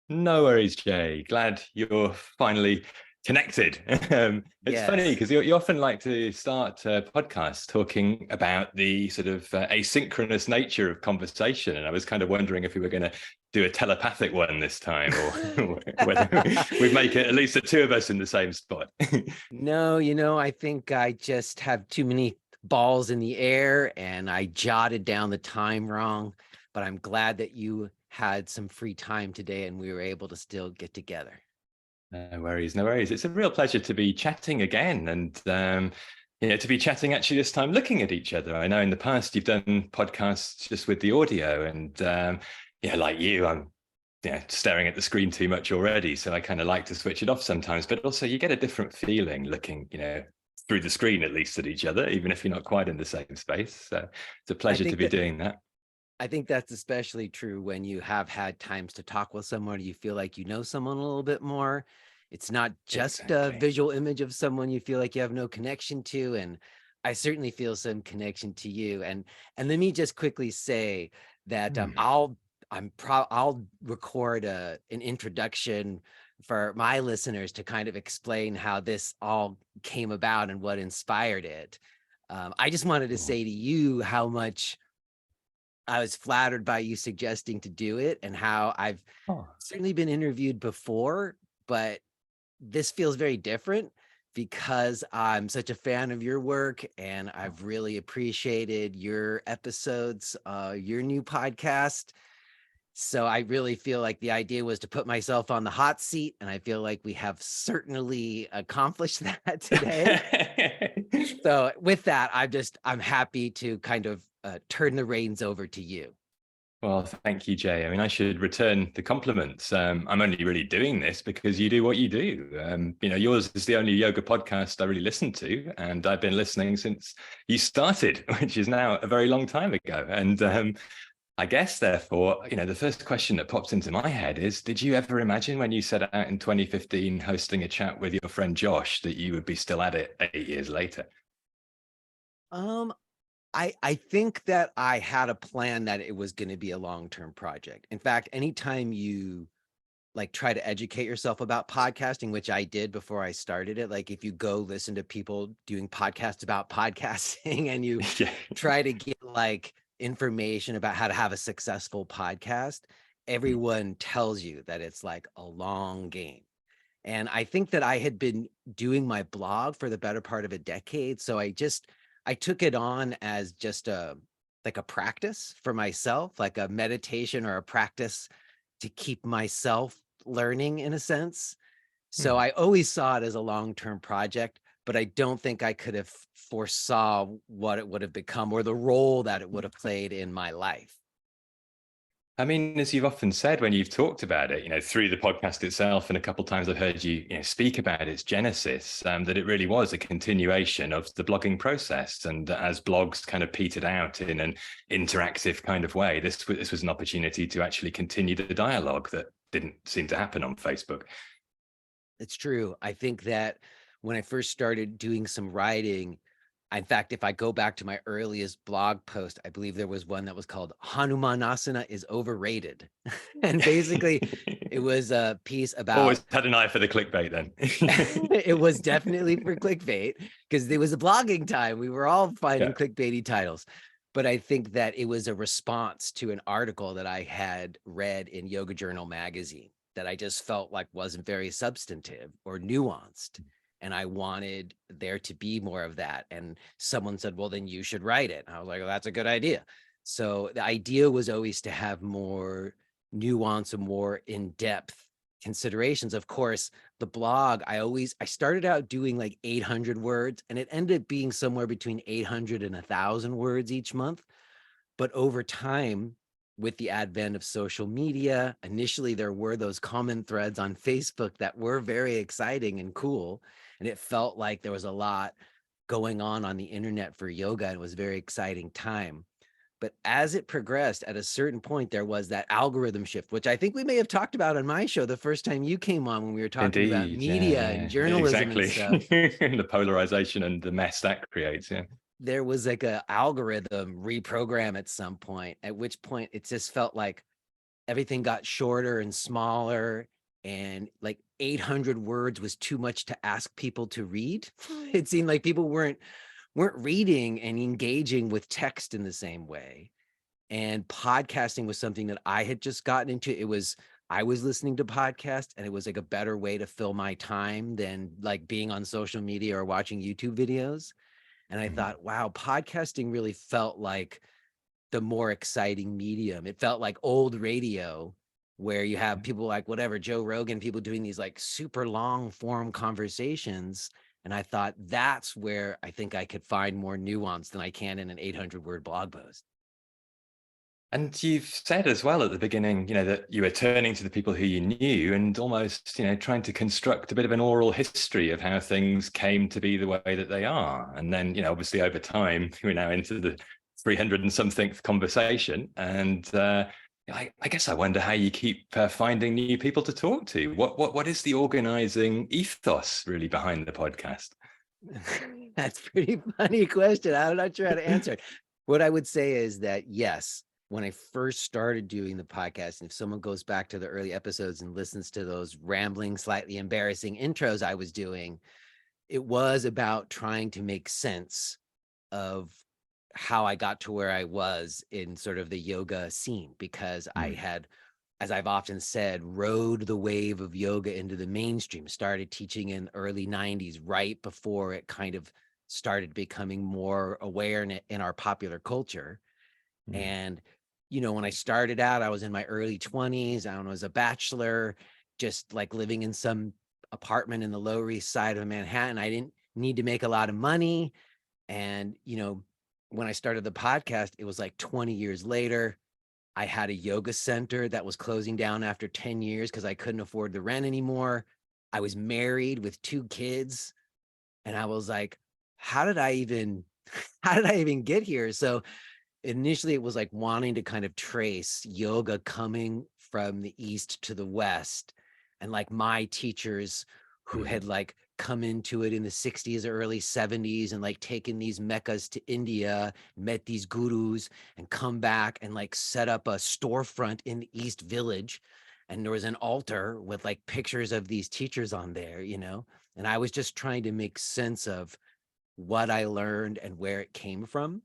No worries, Jay. Glad you're finally connected. It's funny Yes. because you often like to start podcasts talking about the sort of asynchronous nature of conversation. And I was kind of wondering if we were going to do a telepathic one this time or whether we'd make it at least the two of us in the same spot. No, I think I just have too many balls in the air and I jotted down the time wrong, but I'm glad that you had some free time today and we were able to still get together. No worries, no worries. It's a real pleasure to be chatting again and to be chatting actually this time looking at each other. I know in the past you've done podcasts just with the audio and like you, I'm staring at the screen too much already. So I kind of like to switch it off sometimes, but also you get a different feeling looking, through the screen at least at each other, even if you're not quite in the same space. So it's a I pleasure to think be that doing that. I think that's especially true when you have had times to talk with someone, you feel like you know someone a little bit more. It's not just a Exactly. visual image of someone you feel like you have no connection to. And I certainly feel some connection to you. And let me just quickly say that Hmm. I'll record an introduction for my listeners to kind of explain how this all came about and what inspired it. I just wanted to Cool. say to you how much I was flattered by you suggesting to do it and how I've Oh. certainly been interviewed before, but this feels very different because I'm such a fan of your work and I've really appreciated your episodes, your new podcast. So I really feel like the idea was to put myself on the hot seat, and I feel like we have certainly accomplished that today. So with that, I'm happy to kind of turn the reins over to you. Well, thank you, Jay. I mean, I should return the compliments. I'm only really doing this because you do what you do. Yours is the only yoga podcast I really listen to, and I've been listening since you started, which is now a very long time ago. And I guess, therefore, the first question that pops into my head is, did you ever imagine when you set out in 2015 hosting a chat with your friend Josh that you would be still at it 8 years later? Um, I think that I had a plan that it was going to be a long-term project. In fact, anytime you like try to educate yourself about podcasting, which I did before I started it, like if you go listen to people doing podcasts about podcasting and you Yeah. try to get like information about how to have a successful podcast, everyone tells you that it's like a long game. And I think that I had been doing my blog for the better part of a decade. So I took it on as just like a practice for myself, like a meditation or a practice to keep myself learning in a sense. So Hmm. I always saw it as a long-term project, but I don't think I could have foresaw what it would have become or the role that it would have played in my life. I mean, as you've often said when you've talked about it, through the podcast itself, and a couple of times I've heard you, speak about its genesis, that it really was a continuation of the blogging process. And as blogs kind of petered out in an interactive kind of way, this was an opportunity to actually continue the dialogue that didn't seem to happen on Facebook. It's true. I think that when I first started doing some writing, in fact, if I go back to my earliest blog post, I believe there was one that was called Hanumanasana is overrated. And basically, it was a piece about Always had an eye for the clickbait then. it was definitely for clickbait because it was a blogging time. We were all finding Yeah. clickbaity titles. But I think that it was a response to an article that I had read in Yoga Journal magazine that I just felt like wasn't very substantive or nuanced. And I wanted there to be more of that. And someone said, well, then you should write it. And I was like, well, that's a good idea. So the idea was always to have more nuance and more in-depth considerations. Of course, the blog, I started out doing like 800 words and it ended up being somewhere between 800 and 1,000 words each month. But over time, with the advent of social media, initially there were those comment threads on Facebook that were very exciting and cool. And it felt like there was a lot going on the internet for yoga. And it was a very exciting time. But as it progressed, at a certain point, there was that algorithm shift, which I think we may have talked about on my show the first time you came on when we were talking about Indeed. Yeah, media and yeah, journalism and exactly. stuff. The polarization and the mess that creates. Yeah. There was like a algorithm reprogram at some point, at which point it just felt like everything got shorter and smaller, and like 800 words was too much to ask people to read. It seemed like people weren't reading and engaging with text in the same way. And podcasting was something that I had just gotten into. I was listening to podcasts, and it was like a better way to fill my time than like being on social media or watching YouTube videos. And I thought, wow, podcasting really felt like the more exciting medium. It felt like old radio, where you have people like whatever, Joe Rogan, people doing these like super long form conversations. And I thought that's where I think I could find more nuance than I can in an 800-word blog post. And you've said as well at the beginning, that you were turning to the people who you knew and almost, trying to construct a bit of an oral history of how things came to be the way that they are. And then, obviously over time, we're now into the 300 and something conversation. And I guess I wonder how you keep finding new people to talk to. What is the organizing ethos really behind the podcast? That's a pretty funny question. I'm not sure how to answer it. What I would say is that, yes, when I first started doing the podcast, and if someone goes back to the early episodes and listens to those rambling, slightly embarrassing intros I was doing, it was about trying to make sense of how I got to where I was in sort of the yoga scene, because I had, as I've often said, rode the wave of yoga into the mainstream, started teaching in early 90s, right before it kind of started becoming more aware in our popular culture. And, when I started out, I was in my early 20s. I was a bachelor, just like living in some apartment in the Lower East Side of Manhattan. I didn't need to make a lot of money. And, when I started the podcast, it was like 20 years later. I had a yoga center that was closing down after 10 years because I couldn't afford the rent anymore. I was married with 2 kids. And I was like, how did I even get here? So initially it was like wanting to kind of trace yoga coming from the East to the West, and like my teachers who had like come into it in the 60s or early 70s and like taken these meccas to India, met these gurus, and come back and like set up a storefront in the East Village. And there was an altar with like pictures of these teachers on there, and I was just trying to make sense of what I learned and where it came from.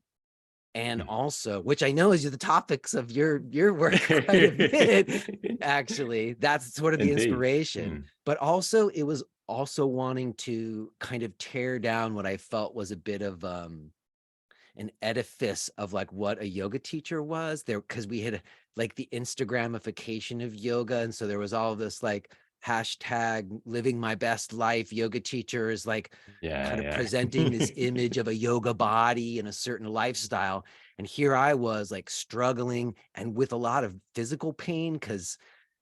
And also, which I know is the topics of your work quite a bit, actually. That's sort of the inspiration. But also, it was also wanting to kind of tear down what I felt was a bit of an edifice of like what a yoga teacher was there, because we had like the Instagramification of yoga. And so there was all this like hashtag living my best life yoga teachers, like kind of presenting this image of a yoga body and a certain lifestyle. And here I was like struggling and with a lot of physical pain, because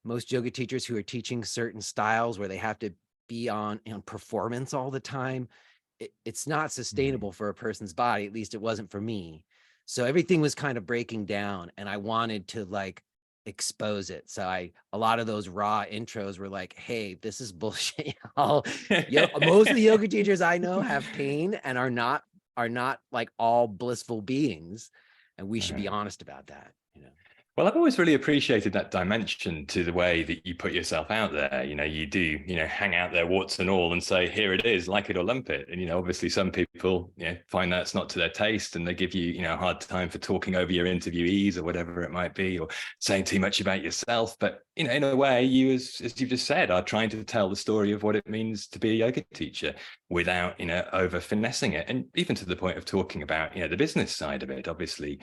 most yoga teachers who are teaching certain styles where they have to be on performance all the time, it's not sustainable for a person's body. At least it wasn't for me. So everything was kind of breaking down, and I wanted to like expose it. So a lot of those raw intros were like, hey, this is bullshit. Most of the yoga teachers I know have pain and are not like all blissful beings, and we should be honest about that. Well, I've always really appreciated that dimension to the way that you put yourself out there. You do, hang out there warts and all and say, here it is, like it or lump it. And, obviously some people find that's not to their taste, and they give you, a hard time for talking over your interviewees or whatever it might be, or saying too much about yourself. But, in a way, you, as you've just said, are trying to tell the story of what it means to be a yoga teacher without, over finessing it. And even to the point of talking about, the business side of it. Obviously,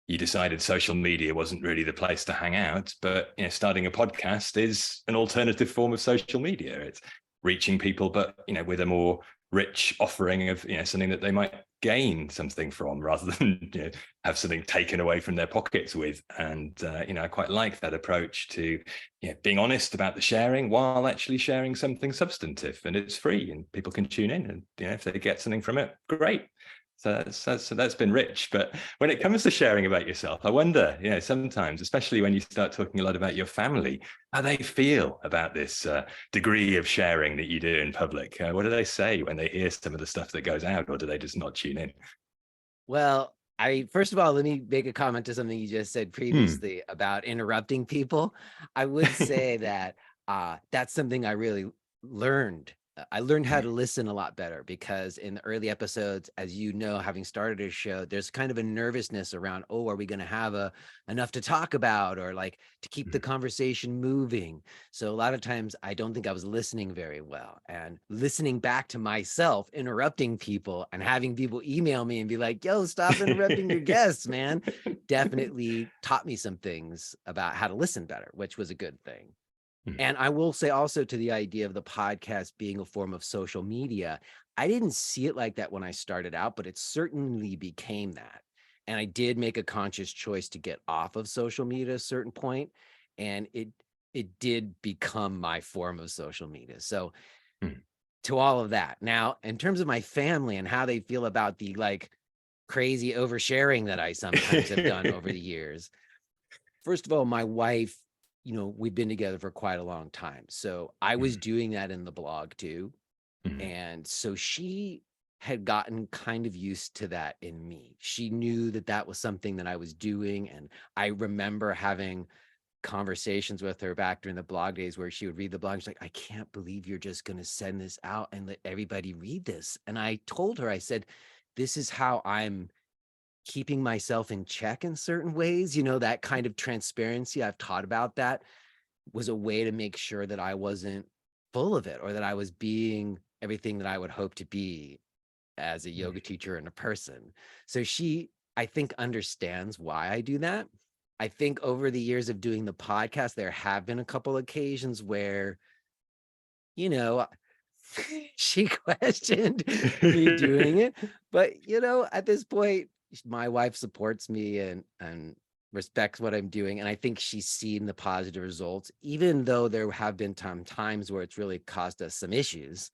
you decided social media wasn't really the place to hang out, but starting a podcast is an alternative form of social media. It's reaching people, but with a more rich offering of something that they might gain something from, rather than have something taken away from their pockets with. And I quite like that approach to being honest about the sharing while actually sharing something substantive, and it's free and people can tune in, and if they get something from it, great. So that's been rich. But when it comes to sharing about yourself, I wonder, sometimes, especially when you start talking a lot about your family, how they feel about this degree of sharing that you do in public. What do they say when they hear some of the stuff that goes out, or do they just not tune in? Well, First of all, let me make a comment to something you just said previously about interrupting people. I would say that that's something I really learned. I learned how to listen a lot better because in the early episodes, as you know, having started a show, there's kind of a nervousness around, oh, are we going to have enough to talk about, or like to keep the conversation moving? So a lot of times I don't think I was listening very well, and listening back to myself, interrupting people and having people email me and be like, yo, stop interrupting your guests, man, definitely taught me some things about how to listen better, which was a good thing. And I will say also to the idea of the podcast being a form of social media, I didn't see it like that when I started out, but it certainly became that. And I did make a conscious choice to get off of social media at a certain point, and it did become my form of social media. So to all of that. Now, in terms of my family and how they feel about the like crazy oversharing that I sometimes have done over the years. First of all, my wife, you know, we've been together for quite a long time. So I was doing that in the blog too. And so she had gotten kind of used to that in me. She knew that that was something that I was doing. And I remember having conversations with her back during the blog days where she would read the blog. She's like, I can't believe you're just going to send this out and let everybody read this. And I told her, I said, this is how I'm keeping myself in check in certain ways. You know, that kind of transparency, I've taught about that, was a way to make sure that I wasn't full of it, or that I was being everything that I would hope to be as a yoga teacher and a person. So she, I think, understands why I do that. I think over the years of doing the podcast, there have been a couple occasions where, you know, she questioned me doing it. But, you know, at this point, my wife supports me and respects what I'm doing. And I think she's seen the positive results, even though there have been times where it's really caused us some issues.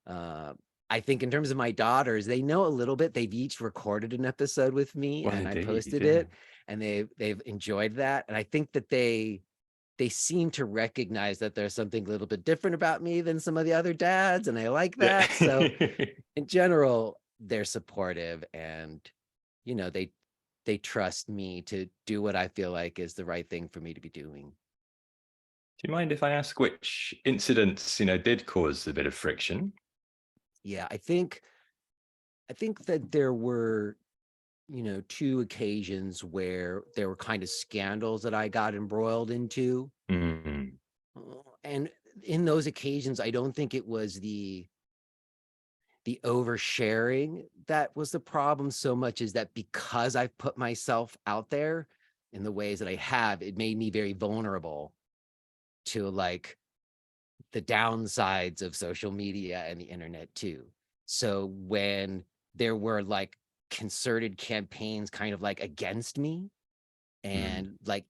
I think in terms of my daughters, they know a little bit. They've each recorded an episode with me, Well, and I indeed, posted yeah. it, and they've enjoyed that. And I think that they seem to recognize that there's something a little bit different about me than some of the other dads, and I like that. So Yeah. in general, they're supportive, and you know, they trust me to do what I feel like is the right thing for me to be doing. Do you mind if I ask which incidents, did cause a bit of friction? Yeah, I think that there were, you know, two occasions where there were kind of scandals that I got embroiled into. Mm. And in those occasions, I don't think it was the oversharing that was the problem so much as that because I've put myself out there in the ways that I have, it made me very vulnerable to like the downsides of social media and the internet too. So when there were like concerted campaigns kind of like against me, Mm. and like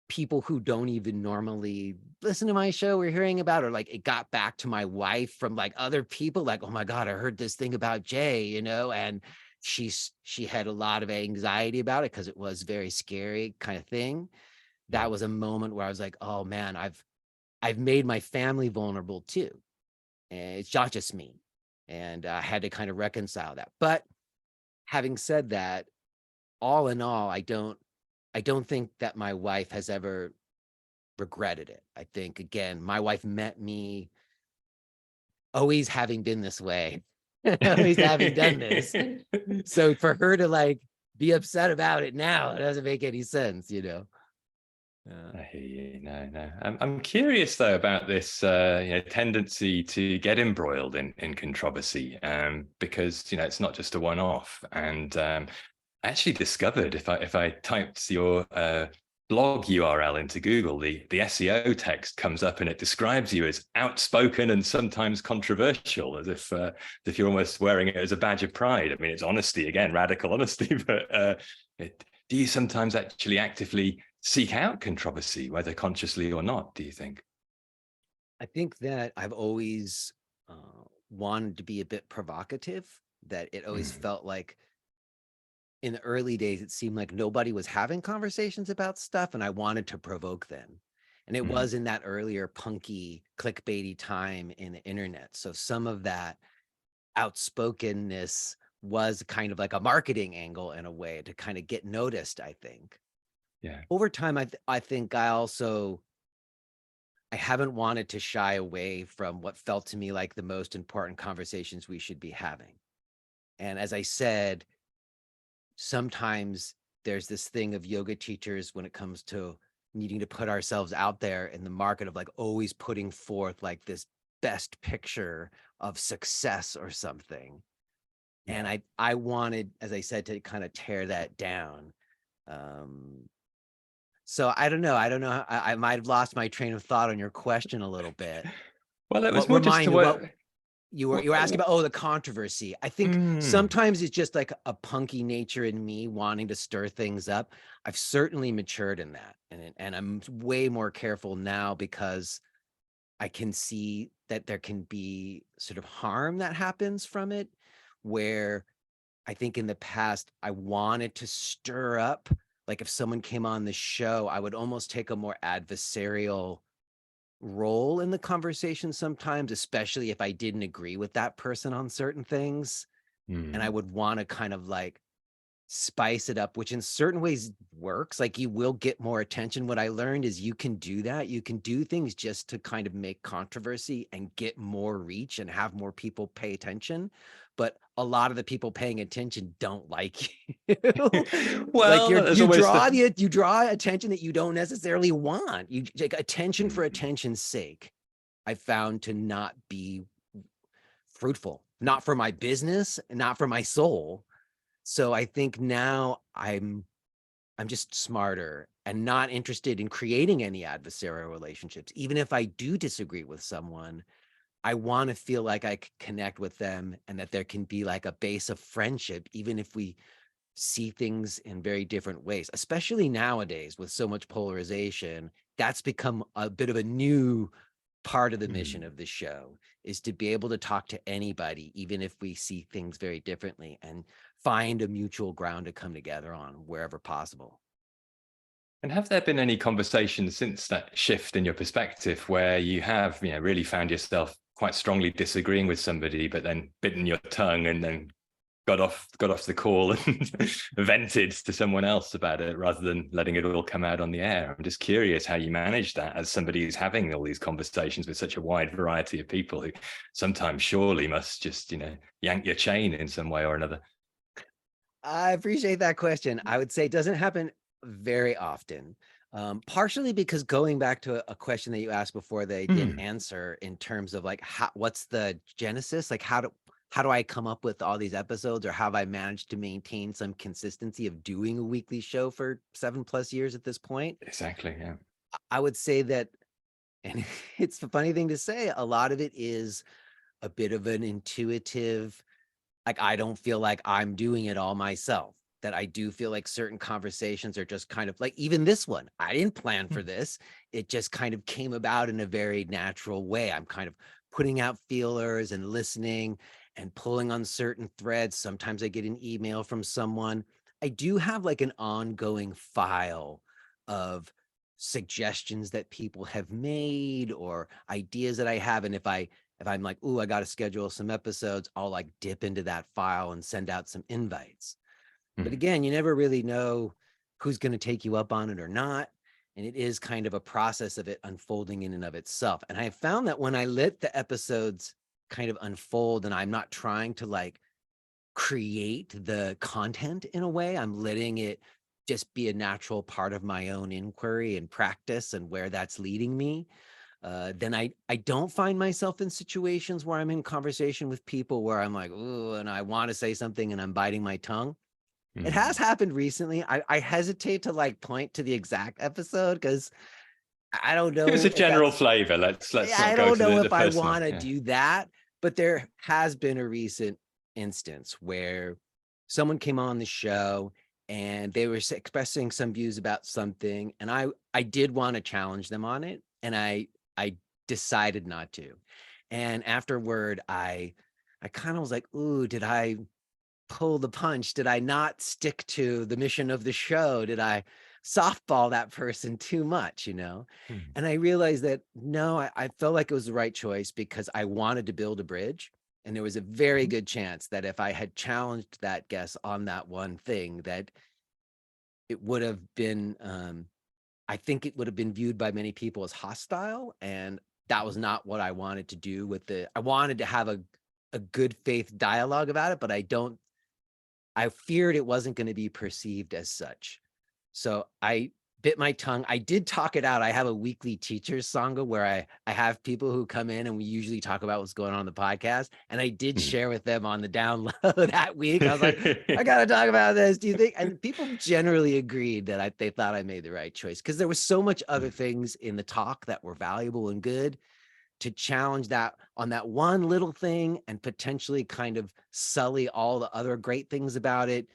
people who don't even normally listen to my show were hearing about, or like it got back to my wife from like other people, like, oh my God, I heard this thing about Jay, you know, and she had a lot of anxiety about it because it was very scary kind of thing. That was a moment where I was like, oh man, I've made my family vulnerable too. And it's not just me. And I had to kind of reconcile that. But having said that, all in all, I don't think that my wife has ever regretted it. I think, again, my wife met me always having been this way, always having done this. So for her to like be upset about it now, it doesn't make any sense, you know? I hear you. No. I'm curious though about this, tendency to get embroiled in controversy, because it's not just a one-off. And I actually discovered if I typed your blog URL into Google, the SEO text comes up and it describes you as outspoken and sometimes controversial, as if you're almost wearing it as a badge of pride. I mean, it's honesty again, radical honesty, but do you sometimes actually actively seek out controversy, whether consciously or not, do you think? I think that I've always wanted to be a bit provocative, that it always Mm. felt like in the early days, it seemed like nobody was having conversations about stuff, and I wanted to provoke them. And it Mm. was in that earlier punky, clickbaity time in the internet. So some of that outspokenness was kind of like a marketing angle in a way to kind of get noticed, I think. Yeah. Over time, I think I haven't wanted to shy away from what felt to me like the most important conversations we should be having. And as I said, sometimes there's this thing of yoga teachers when it comes to needing to put ourselves out there in the market of like always putting forth like this best picture of success or something. And Yeah. I wanted, as I said, to kind of tear that down. Um, so I don't know. I might have lost my train of thought on your question a little bit. Well, it was What more just remind to me what what. you were asking about? Oh, the controversy. I think Mm, sometimes it's just like a punky nature in me wanting to stir things up. I've certainly matured in that, and I'm way more careful now because I can see that there can be sort of harm that happens from it, where I think in the past I wanted to stir up. Like if someone came on the show, I would almost take a more adversarial role in the conversation sometimes, especially if I didn't agree with that person on certain things. And I mm. would want to kind of like spice it up, which in certain ways works. Like you will get more attention. What I learned is you can do that. You can do things just to kind of make controversy and get more reach and have more people pay attention. But a lot of the people paying attention don't like you. Like Well, there's you always draw the. the you draw attention that you don't necessarily want. You like attention for Mm, attention's sake. I found to not be fruitful, not for my business, not for my soul. So I think now I'm just smarter and not interested in creating any adversarial relationships. Even if I do disagree with someone, I want to feel like I can connect with them and that there can be like a base of friendship, even if we see things in very different ways, especially nowadays with so much polarization. That's become a bit of a new part of the mission mm. of the show, is to be able to talk to anybody, even if we see things very differently, and find a mutual ground to come together on wherever possible. And have there been any conversations since that shift in your perspective where you have, really found yourself quite strongly disagreeing with somebody, but then bitten your tongue and then got off the call and vented to someone else about it rather than letting it all come out on the air? I'm just curious how you manage that as somebody who's having all these conversations with such a wide variety of people who sometimes surely must just, yank your chain in some way or another. I appreciate that question. I would say it doesn't happen very often. Partially because going back to a question that you asked before that I didn't Hmm, answer in terms of like what's the genesis? Like how do I come up with all these episodes, or how have I managed to maintain some consistency of doing a weekly show for 7+ years at this point? exactly. Yeah. I would say that, and it's the funny thing to say, a lot of it is a bit of an intuitive, like I don't feel like I'm doing it all myself. That I do feel like certain conversations are just kind of like, even this one, I didn't plan for this. It just kind of came about in a very natural way. I'm kind of putting out feelers and listening and pulling on certain threads. Sometimes I get an email from someone. I do have like an ongoing file of suggestions that people have made or ideas that I have. And if I'm like, ooh, I got to schedule some episodes, I'll like dip into that file and send out some invites. But Hmm. again, you never really know who's going to take you up on it or not. And it is kind of a process of it unfolding in and of itself. And I found that when I let the episodes kind of unfold and I'm not trying to like create the content in a way, I'm letting it just be a natural part of my own inquiry and practice and where that's leading me, then I don't find myself in situations where I'm in conversation with people where I'm like, ooh, and I want to say something and I'm biting my tongue. It has Hmm. happened recently. I hesitate to like point to the exact episode because I don't Give us know a if general that's, flavor. Let's I not go don't to know the if I personal. want to Yeah. do that. But there has been a recent instance where someone came on the show and they were expressing some views about something, and I did want to challenge them on it, and I decided not to. And afterward, I kind of was like, ooh, did I pull the punch? Did I not stick to the mission of the show? Did I softball that person too much, you know? Hmm. And I realized that no, I felt like it was the right choice because I wanted to build a bridge. And there was a very good chance that if I had challenged that guest on that one thing, that it would have been, I think it would have been viewed by many people as hostile. And that was not what I wanted to do I wanted to have a good faith dialogue about it, but I feared it wasn't going to be perceived as such. So I bit my tongue. I did talk it out. I have a weekly teachers sangha where I have people who come in and we usually talk about what's going on in the podcast. And I did share with them on the down low that week. I was like, I got to talk about this. Do you think? And people generally agreed that they thought I made the right choice, because there was so much other things in the talk that were valuable and good. To challenge that on that one little thing and potentially kind of sully all the other great things about it,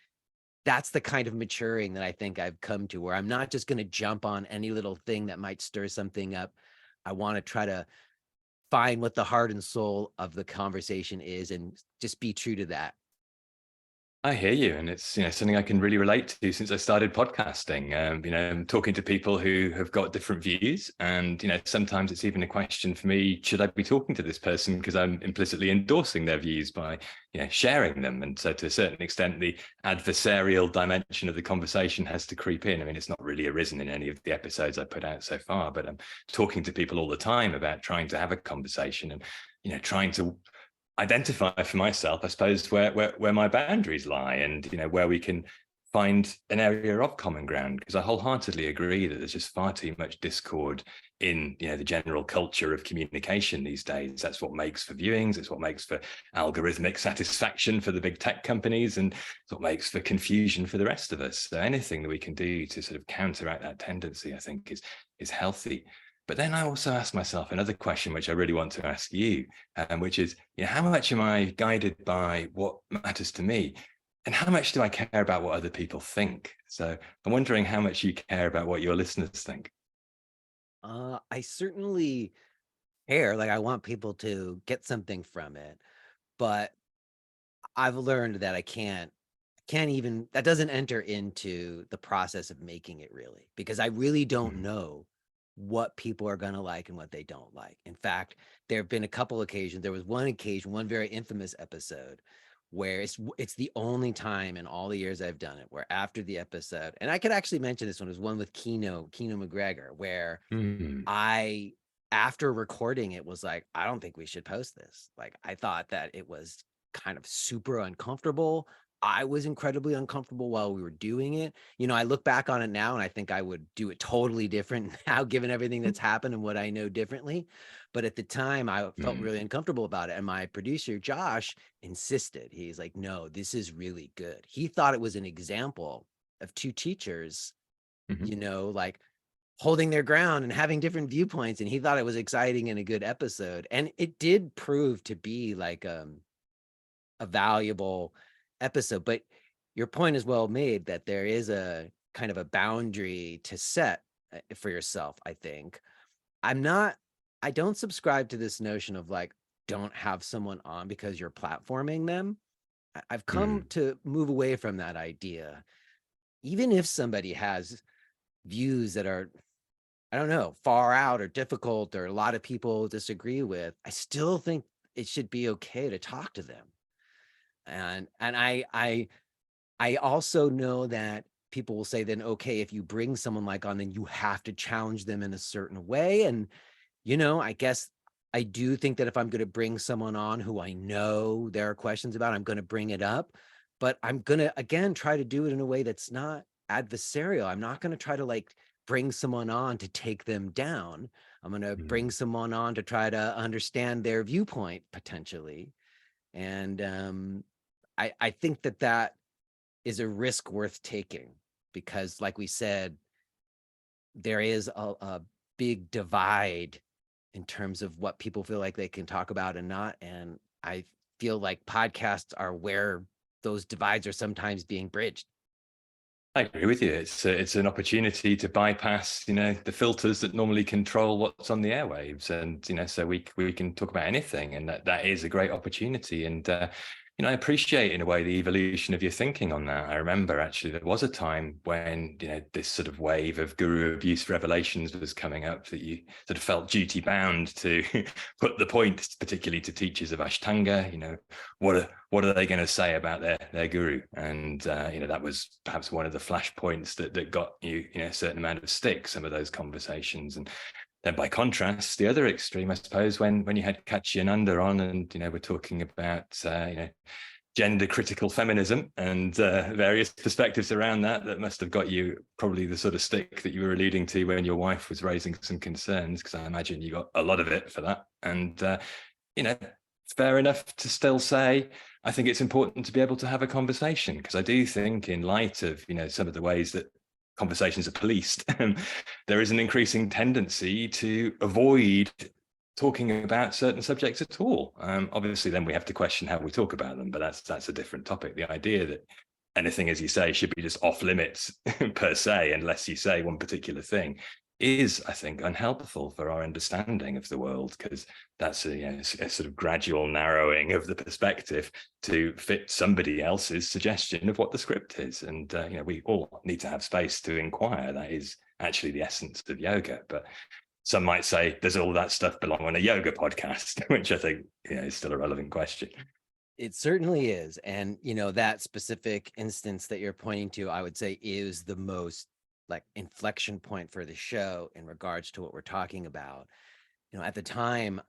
that's the kind of maturing that I think I've come to, where I'm not just going to jump on any little thing that might stir something up. I want to try to find what the heart and soul of the conversation is and just be true to that. I hear you, and it's something I can really relate to since I started podcasting. I'm talking to people who have got different views, and sometimes it's even a question for me: should I be talking to this person because I'm implicitly endorsing their views by sharing them? And so, to a certain extent, the adversarial dimension of the conversation has to creep in. I mean, it's not really arisen in any of the episodes I put out so far, but I'm talking to people all the time about trying to have a conversation and trying to identify for myself, I suppose, where my boundaries lie, and where we can find an area of common ground, because I wholeheartedly agree that there's just far too much discord in the general culture of communication these days. That's what makes for viewings, it's what makes for algorithmic satisfaction for the big tech companies, and it's what makes for confusion for the rest of us. So anything that we can do to sort of counteract that tendency, I think, is healthy. But then I also ask myself another question, which I really want to ask you, which is, how much am I guided by what matters to me? And how much do I care about what other people think? So I'm wondering how much you care about what your listeners think. I certainly care. Like, I want people to get something from it, but I've learned that I can't even, that doesn't enter into the process of making it, really, because I really don't know what people are going to like and what they don't like. In fact, there have been a couple occasions. There was one occasion, one very infamous episode, where it's the only time in all the years I've done it where after the episode, and I could actually mention this one, was one with Keno McGregor, where I, after recording it, was like, I don't think we should post this. Like, I thought that it was kind of super uncomfortable. I was incredibly uncomfortable while we were doing it. I look back on it now and I think I would do it totally different now, given everything that's happened and what I know differently. But at the time, I felt really uncomfortable about it. And my producer, Josh, insisted. He's like, no, this is really good. He thought it was an example of two teachers, like holding their ground and having different viewpoints. And he thought it was exciting and a good episode. And it did prove to be like a valuable episode. But your point is well made, that there is a kind of a boundary to set for yourself. I think I don't subscribe to this notion of like, don't have someone on because you're platforming them. I've come to move away from that idea. Even if somebody has views that are, I don't know, far out or difficult, or a lot of people disagree with, I still think it should be okay to talk to them. And I also know that people will say, then, okay, if you bring someone like on, then you have to challenge them in a certain way. And, I guess I do think that if I'm going to bring someone on who I know there are questions about, I'm going to bring it up, but I'm going to, again, try to do it in a way that's not adversarial. I'm not going to try to like bring someone on to take them down. I'm going to bring someone on to try to understand their viewpoint potentially. And I think that is a risk worth taking, because like we said, there is a big divide in terms of what people feel like they can talk about and not. And I feel like podcasts are where those divides are sometimes being bridged. I agree with you. It's an opportunity to bypass, the filters that normally control what's on the airwaves, and so we can talk about anything, and that is a great opportunity. And I appreciate in a way the evolution of your thinking on that. I remember actually there was a time when, this sort of wave of guru abuse revelations was coming up that you sort of felt duty bound to put the point, particularly to teachers of Ashtanga, what are they going to say about their guru? And, that was perhaps one of the flashpoints that got you, a certain amount of stick, some of those conversations. And then by contrast, the other extreme, I suppose, when you had Kachiananda on and, we're talking about, gender critical feminism and various perspectives around that must have got you probably the sort of stick that you were alluding to when your wife was raising some concerns, because I imagine you got a lot of it for that. And, fair enough to still say, I think it's important to be able to have a conversation, because I do think in light of, some of the ways that conversations are policed, there is an increasing tendency to avoid talking about certain subjects at all. Obviously, then we have to question how we talk about them, but that's a different topic. The idea that anything, as you say, should be just off limits per se, unless you say one particular thing, is, I think, unhelpful for our understanding of the world, because that's a sort of gradual narrowing of the perspective to fit somebody else's suggestion of what the script is. And, we all need to have space to inquire. That is actually the essence of yoga. But some might say, does all that stuff belong on a yoga podcast? Which I think, is still a relevant question. It certainly is. And, that specific instance that you're pointing to, I would say is the most like inflection point for the show in regards to what we're talking about. At the time,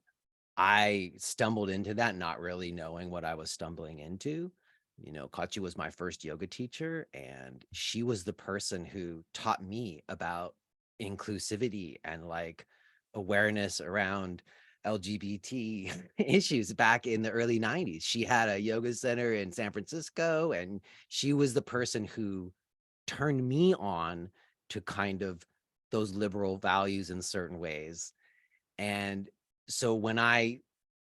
I stumbled into that not really knowing what I was stumbling into. Kachi was my first yoga teacher, and she was the person who taught me about inclusivity and like awareness around LGBT issues back in the early 90s. She had a yoga center in San Francisco, and she was the person who turned me on to kind of those liberal values in certain ways. And so when I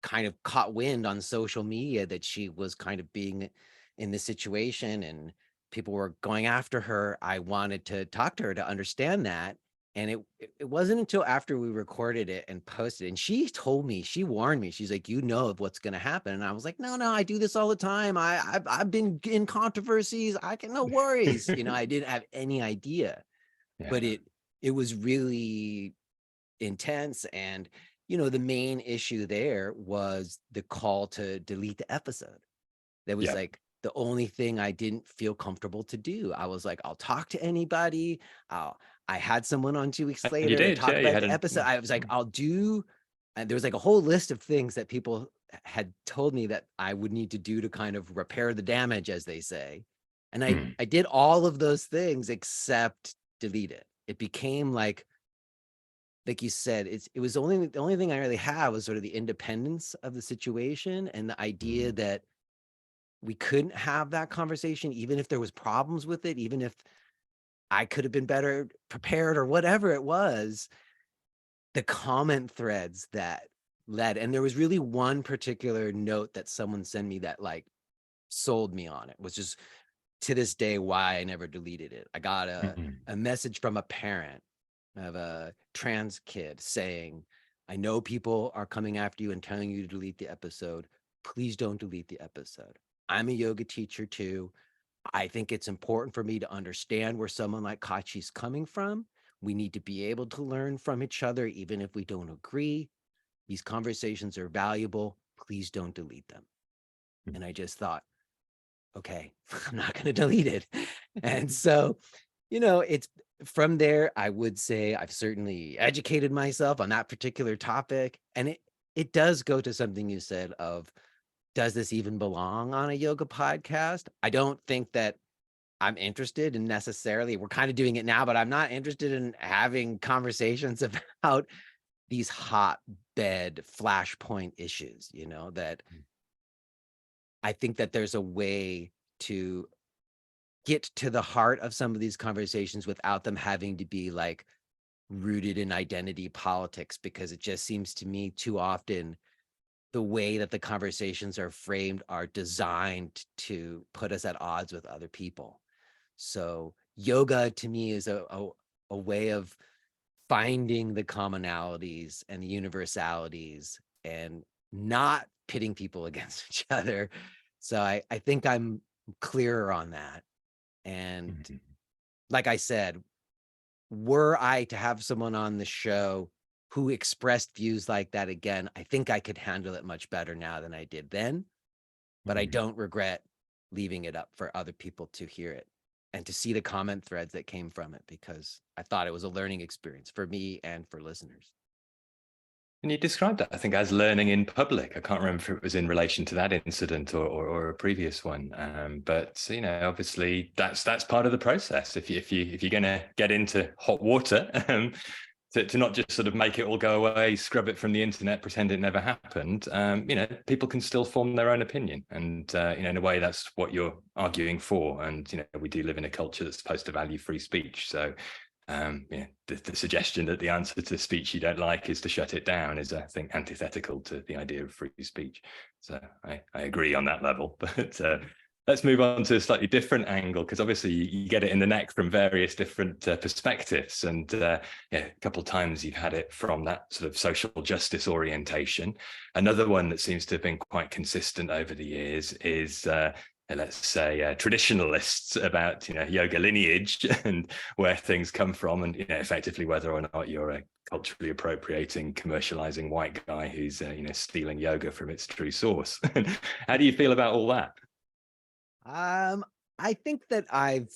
kind of caught wind on social media that she was kind of being in this situation and people were going after her, I wanted to talk to her to understand that. And it wasn't until after we recorded it and posted it, and she warned me, she's like, what's going to happen. And I was like, no, I do this all the time. I've been in controversies. No worries. I didn't have any idea, but it was really intense. And the main issue there was the call to delete the episode. That was like the only thing I didn't feel comfortable to do. I was like, I'll talk to anybody. I had someone on 2 weeks later to talk about the episode. I was like, I'll do. And there was like a whole list of things that people had told me that I would need to do to kind of repair the damage, as they say. And I did all of those things except delete it. It became like you said, it was the only thing I really had was sort of the independence of the situation and the idea that we couldn't have that conversation, even if there was problems with it, even if I could have been better prepared or whatever it was. The comment threads that led, and there was really one particular note that someone sent me that like sold me on it, was just to this day why I never deleted it. I got a message from a parent of a trans kid saying, I know people are coming after you and telling you to delete the episode. Please don't delete the episode. I'm a yoga teacher too. I think it's important for me to understand where someone like Kachi's coming from. We need to be able to learn from each other, even if we don't agree. These conversations are valuable. Please don't delete them. And I just thought, okay, I'm not going to delete it. And so, it's from there, I would say I've certainly educated myself on that particular topic. And it does go to something you said of, does this even belong on a yoga podcast? I don't think that I'm interested in necessarily, we're kind of doing it now, but I'm not interested in having conversations about these hotbed flashpoint issues, that I think that there's a way to get to the heart of some of these conversations without them having to be like rooted in identity politics, because it just seems to me too often the way that the conversations are framed are designed to put us at odds with other people. So yoga to me is a way of finding the commonalities and the universalities and not pitting people against each other, So I think I'm clearer on that. And Mhm. like I said, were I to have someone on the show who expressed views like that again, I think I could handle it much better now than I did then. But I Mhm. don't regret leaving it up for other people to hear it and to see the comment threads that came from it, because I thought it was a learning experience for me and for listeners. And you described that, I think, as learning in public. I can't remember if it was in relation to that incident or a previous one. But you know, obviously, that's part of the process. If you're going to get into hot water, to not just sort of make it all go away, scrub it from the internet, pretend it never happened. You know, people can still form their own opinion, and you know, in a way, that's what you're arguing for. And you know, we do live in a culture that's supposed to value free speech, so yeah, the suggestion that the answer to speech you don't like is to shut it down is, I think, antithetical to the idea of free speech. So I agree on that level. But let's move on to a slightly different angle, because obviously you get it in the neck from various different perspectives. And yeah, a couple of times you've had it from that sort of social justice orientation. Another one that seems to have been quite consistent over the years is let's say traditionalists about, you know, yoga lineage and where things come from, and you know, effectively whether or not you're a culturally appropriating, commercializing white guy who's you know, stealing yoga from its true source. How do you feel about all that? Um, I think that I've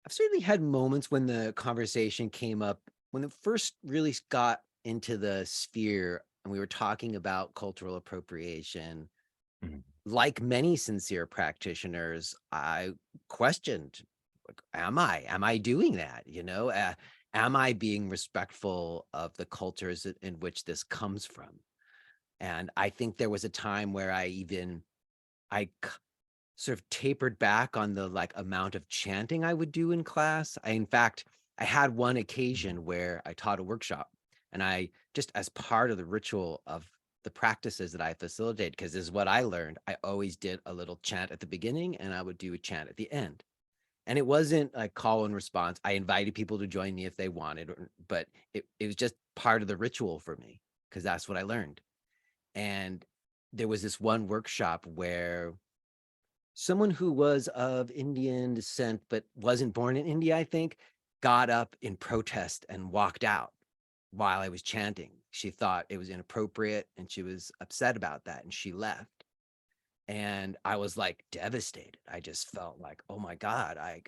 certainly had moments when the conversation came up when it first really got into the sphere and we were talking about cultural appropriation. Mhm. Like many sincere practitioners, I questioned, like, am I doing that? Am I being respectful of the cultures in which this comes from? And I think there was a time where I sort of tapered back on the like amount of chanting I would do in class. In fact, I had one occasion where I taught a workshop, and I just, as part of the ritual of the practices that I facilitated, because this is what I learned, I always did a little chant at the beginning and I would do a chant at the end. And it wasn't like call and response. I invited people to join me if they wanted, but it was just part of the ritual for me because that's what I learned. And there was this one workshop where someone who was of Indian descent but wasn't born in India, I think, got up in protest and walked out while I was chanting. She thought it was inappropriate and she was upset about that and she left. And I was like devastated. I just felt like, oh my God, I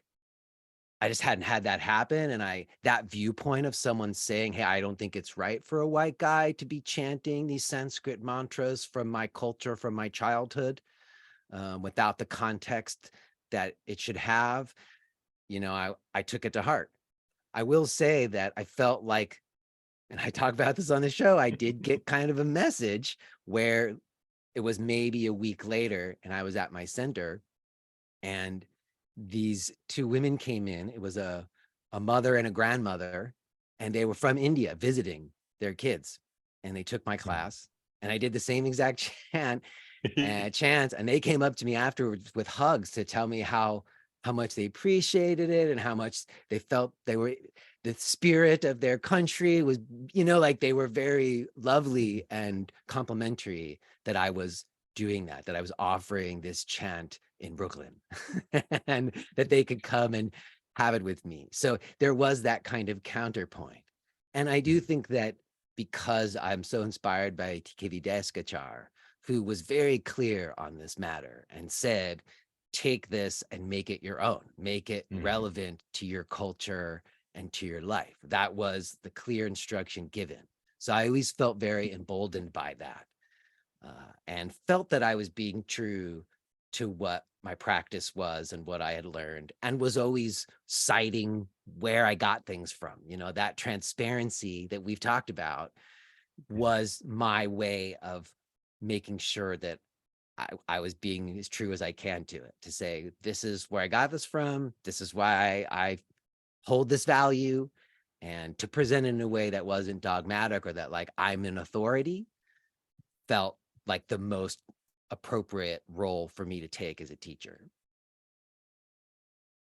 just hadn't had that happen. And that viewpoint of someone saying, hey, I don't think it's right for a white guy to be chanting these Sanskrit mantras from my culture, from my childhood, without the context that it should have, I took it to heart. I will say that I felt like, and I talk about this on the show, I did get kind of a message where it was maybe a week later and I was at my center and these two women came in. It was a mother and a grandmother, and they were from India visiting their kids. And they took my class and I did the same exact chance, and they came up to me afterwards with hugs to tell me how much they appreciated it and how much they felt the spirit of their country was, like they were very lovely and complimentary that I was doing that I was offering this chant in Brooklyn and that they could come and have it with me. So there was that kind of counterpoint. And I do think that because I'm so inspired by TKV Deskachar, who was very clear on this matter and said, take this and make it your own, make it relevant to your culture and to your life. That was the clear instruction given. So I always felt very emboldened by that, and felt that I was being true to what my practice was and what I had learned, and was always citing where I got things from. That transparency that we've talked about was my way of making sure that I was being as true as I can to it, to say, this is where I got this from. This is why I hold this value, and to present it in a way that wasn't dogmatic or that like I'm an authority, felt like the most appropriate role for me to take as a teacher.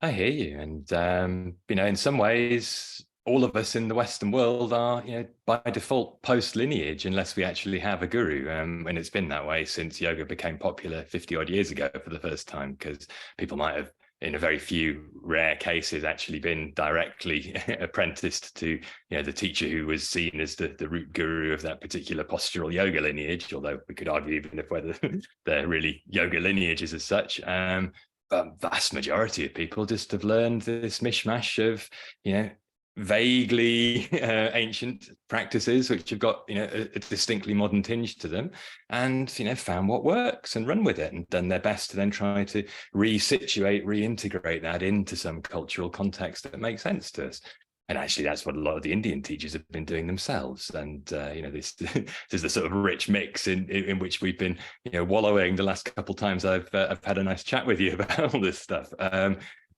I hear you. And, you know, in some ways, all of us in the Western world are, by default post lineage, unless we actually have a guru. And it's been that way since yoga became popular 50 odd years ago for the first time, because people might have, in a very few rare cases, actually been directly apprenticed to, the teacher who was seen as the root guru of that particular postural yoga lineage, although we could argue even if whether they're really yoga lineages as such. But vast majority of people just have learned this mishmash of, vaguely ancient practices which have got a distinctly modern tinge to them, and found what works and run with it, and done their best to then try to reintegrate that into some cultural context that makes sense to us. And actually, that's what a lot of the Indian teachers have been doing themselves. And this is the sort of rich mix in which we've been wallowing the last couple of times I've had a nice chat with you about all this stuff.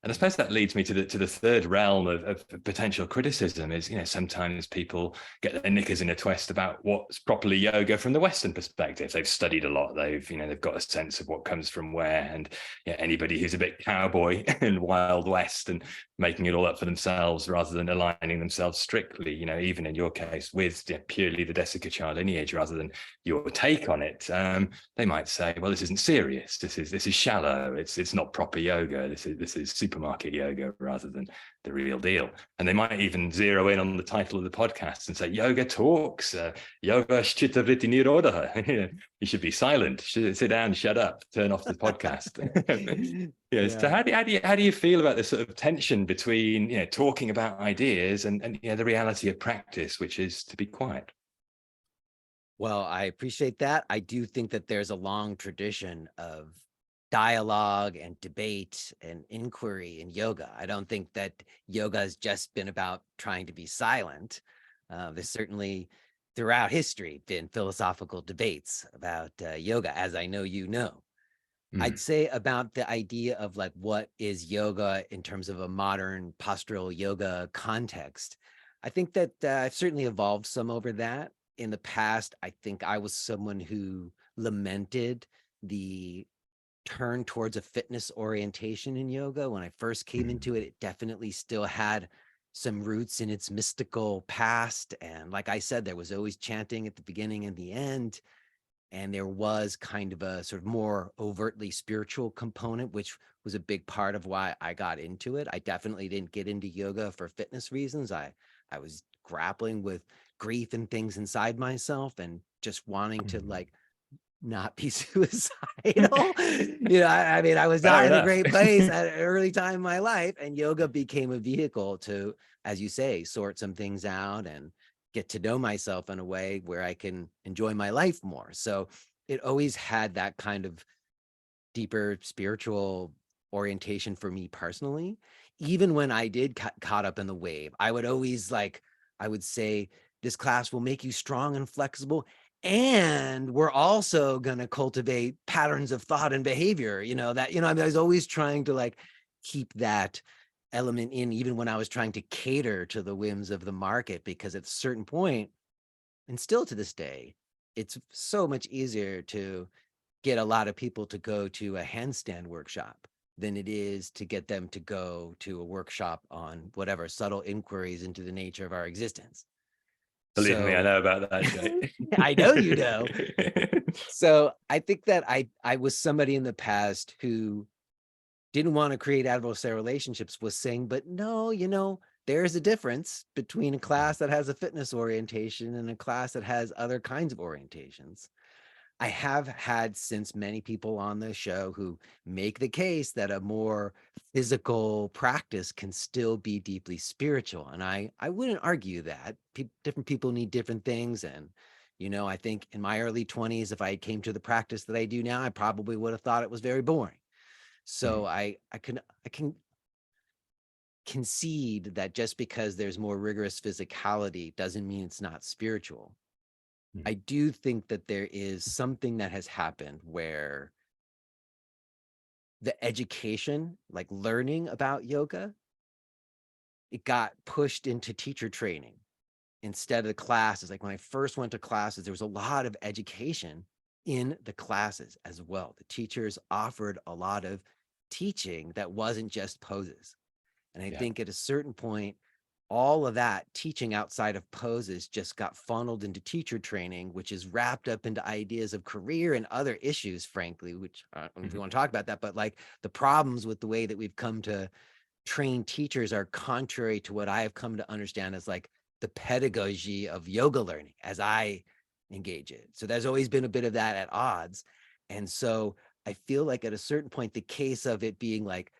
And I suppose that leads me to the third realm of potential criticism is, sometimes people get their knickers in a twist about what's properly yoga from the Western perspective. They've studied a lot. They've got a sense of what comes from where. And anybody who's a bit cowboy and Wild West and making it all up for themselves rather than aligning themselves strictly, even in your case with purely the Desikachar lineage rather than your take on it, they might say, well, this isn't serious. This is shallow. It's not proper yoga. This is supermarket yoga rather than the real deal. And they might even zero in on the title of the podcast and say, Yoga Talks, Yoga Chittavriti Nirodha. You should be silent. Sit down, shut up, turn off the podcast. So how do you feel about this sort of tension between talking about ideas and the reality of practice, which is to be quiet? Well, I appreciate that. I do think that there's a long tradition of dialogue and debate and inquiry in yoga. I don't think that yoga has just been about trying to be silent. There's certainly throughout history been philosophical debates about yoga, as I know you know. I'd say about the idea of like what is yoga in terms of a modern postural yoga context. I think that I've certainly evolved some over that. In the past, I think I was someone who lamented the turn towards a fitness orientation in yoga. When I first came into it, it definitely still had some roots in its mystical past. And like I said, there was always chanting at the beginning and the end. And there was kind of a sort of more overtly spiritual component, which was a big part of why I got into it. I definitely didn't get into yoga for fitness reasons. I was grappling with grief and things inside myself and just wanting to like not be suicidal. I mean, I was Fair not in a enough. great place at an early time in my life, and yoga became a vehicle to, as you say, sort some things out and get to know myself in a way where I can enjoy my life more. So it always had that kind of deeper spiritual orientation for me personally. Even when I did caught up in the wave, I would always I would say, this class will make you strong and flexible. And we're also going to cultivate patterns of thought and behavior, I was always trying to like keep that element in, even when I was trying to cater to the whims of the market, because at a certain point, and still to this day, it's so much easier to get a lot of people to go to a handstand workshop than it is to get them to go to a workshop on whatever subtle inquiries into the nature of our existence. Believe me, I So know about that, Jay. I know you know. So I think that I was somebody in the past who didn't want to create adversarial relationships, was saying, but no, there's a difference between a class that has a fitness orientation and a class that has other kinds of orientations. I have had since many people on the show who make the case that a more physical practice can still be deeply spiritual. And I wouldn't argue that. Different people need different things. And, I think in my early 20s, if I came to the practice that I do now, I probably would have thought it was very boring. So I can concede that just because there's more rigorous physicality doesn't mean it's not spiritual. I do think that there is something that has happened where the education, like learning about yoga, it got pushed into teacher training instead of the classes. Like when I first went to classes, there was a lot of education in the classes as well. The teachers offered a lot of teaching that wasn't just poses. And I think at a certain point, all of that teaching outside of poses just got funneled into teacher training, which is wrapped up into ideas of career and other issues, frankly, which I don't know if you want to talk about that, but like the problems with the way that we've come to train teachers are contrary to what I have come to understand as like the pedagogy of yoga learning as I engage it. So there's always been a bit of that at odds. And so I feel like at a certain point, the case of it being like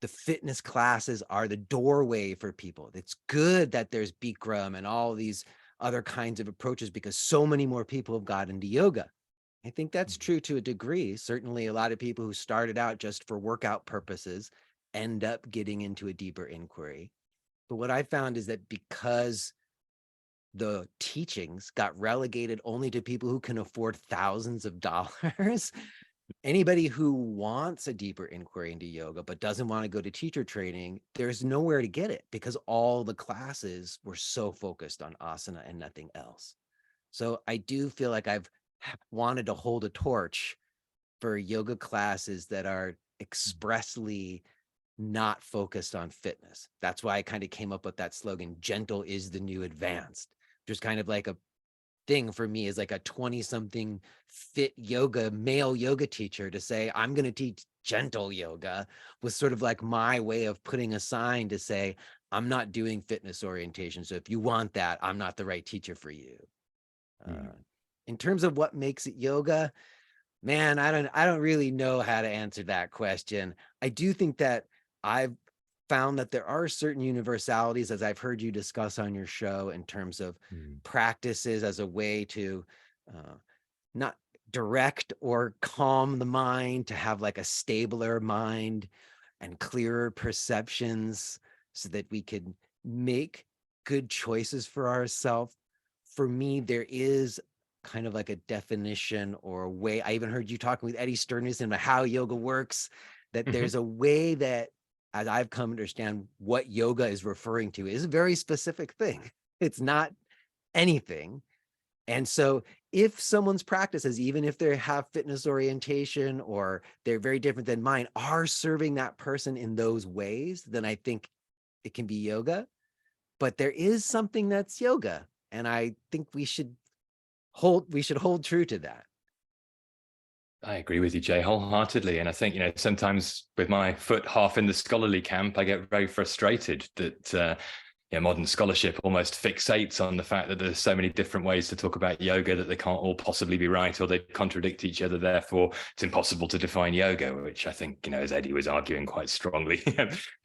the fitness classes are the doorway for people. It's good that there's Bikram and all these other kinds of approaches because so many more people have got into yoga. I think that's true to a degree. Certainly a lot of people who started out just for workout purposes end up getting into a deeper inquiry. But what I found is that because the teachings got relegated only to people who can afford thousands of dollars, anybody who wants a deeper inquiry into yoga but doesn't want to go to teacher training, there's nowhere to get it because all the classes were so focused on asana and nothing else. So I do feel like I've wanted to hold a torch for yoga classes that are expressly not focused on fitness. That's why I kind of came up with that slogan, gentle is the new advanced. Just kind of like a thing for me as like a 20-something fit yoga, male yoga teacher to say, I'm going to teach gentle yoga was sort of like my way of putting a sign to say, I'm not doing fitness orientation. So if you want that, I'm not the right teacher for you. In terms of what makes it yoga, man, I don't really know how to answer that question. I do think that I've found that there are certain universalities, as I've heard you discuss on your show, in terms of practices as a way to not direct or calm the mind, to have like a stabler mind and clearer perceptions so that we could make good choices for ourselves. For me, there is kind of like a definition or a way. I even heard you talking with Eddie Sternison about how yoga works, that there's a way that, as I've come to understand what yoga is referring to, is a very specific thing. It's not anything. And so if someone's practices, even if they have fitness orientation or they're very different than mine, are serving that person in those ways, then I think it can be yoga. But there is something that's yoga. And I think we should hold true to that. I agree with you, Jay, wholeheartedly. And I think, sometimes with my foot half in the scholarly camp, I get very frustrated that modern scholarship almost fixates on the fact that there's so many different ways to talk about yoga that they can't all possibly be right, or they contradict each other. Therefore, it's impossible to define yoga, which I think, as Eddie was arguing quite strongly,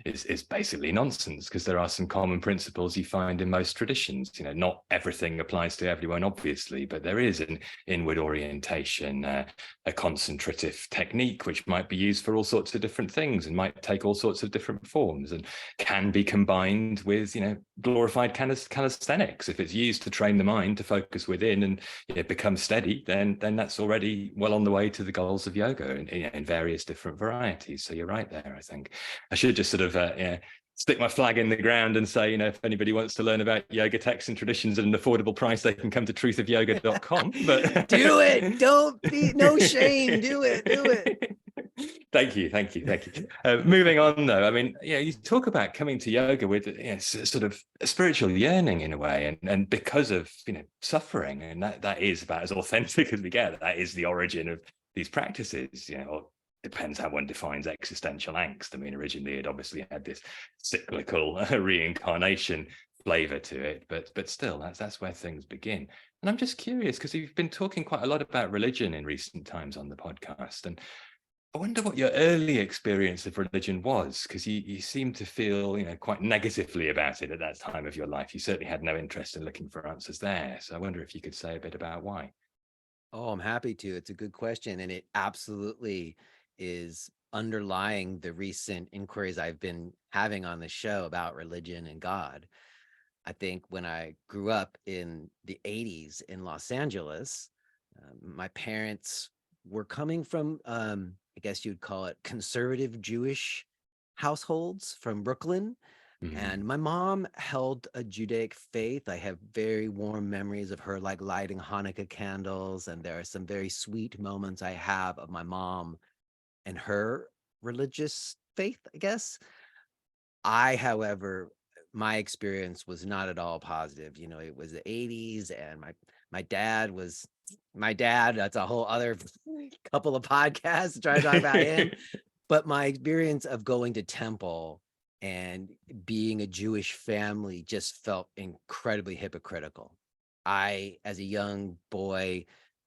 is basically nonsense, because there are some common principles you find in most traditions. Not everything applies to everyone, obviously, but there is an inward orientation, a concentrative technique, which might be used for all sorts of different things and might take all sorts of different forms and can be combined with, glorified calisthenics. If it's used to train the mind to focus within and become steady, then that's already well on the way to the goals of yoga in various different varieties. So you're right there. I think I should just sort of stick my flag in the ground and say, if anybody wants to learn about yoga texts and traditions at an affordable price, they can come to truthofyoga.com. But do it. Don't be, no shame. Do it. Thank you. Moving on, though, I mean, you talk about coming to yoga with sort of a spiritual yearning in a way, and because of suffering, and that is about as authentic as we get. That is the origin of these practices. Or depends how one defines existential angst. I mean, originally it obviously had this cyclical reincarnation flavor to it, but still, that's where things begin. And I'm just curious, because you've been talking quite a lot about religion in recent times on the podcast, and I wonder what your early experience of religion was, because you seem to feel, quite negatively about it at that time of your life. You certainly had no interest in looking for answers there. So I wonder if you could say a bit about why. Oh, I'm happy to. It's a good question. And it absolutely is underlying the recent inquiries I've been having on the show about religion and God. I think when I grew up in the 80s in Los Angeles, my parents were coming from, I guess you'd call it conservative Jewish households from Brooklyn. And my mom held a Judaic faith. I have very warm memories of her like lighting Hanukkah candles. And there are some very sweet moments I have of my mom and her religious faith, I guess. I, however, my experience was not at all positive. You know, it was the 80s, and my dad was my dad. That's a whole other couple of podcasts to try to talk about him. But my experience of going to temple and being a Jewish family just felt incredibly hypocritical. I, as a young boy,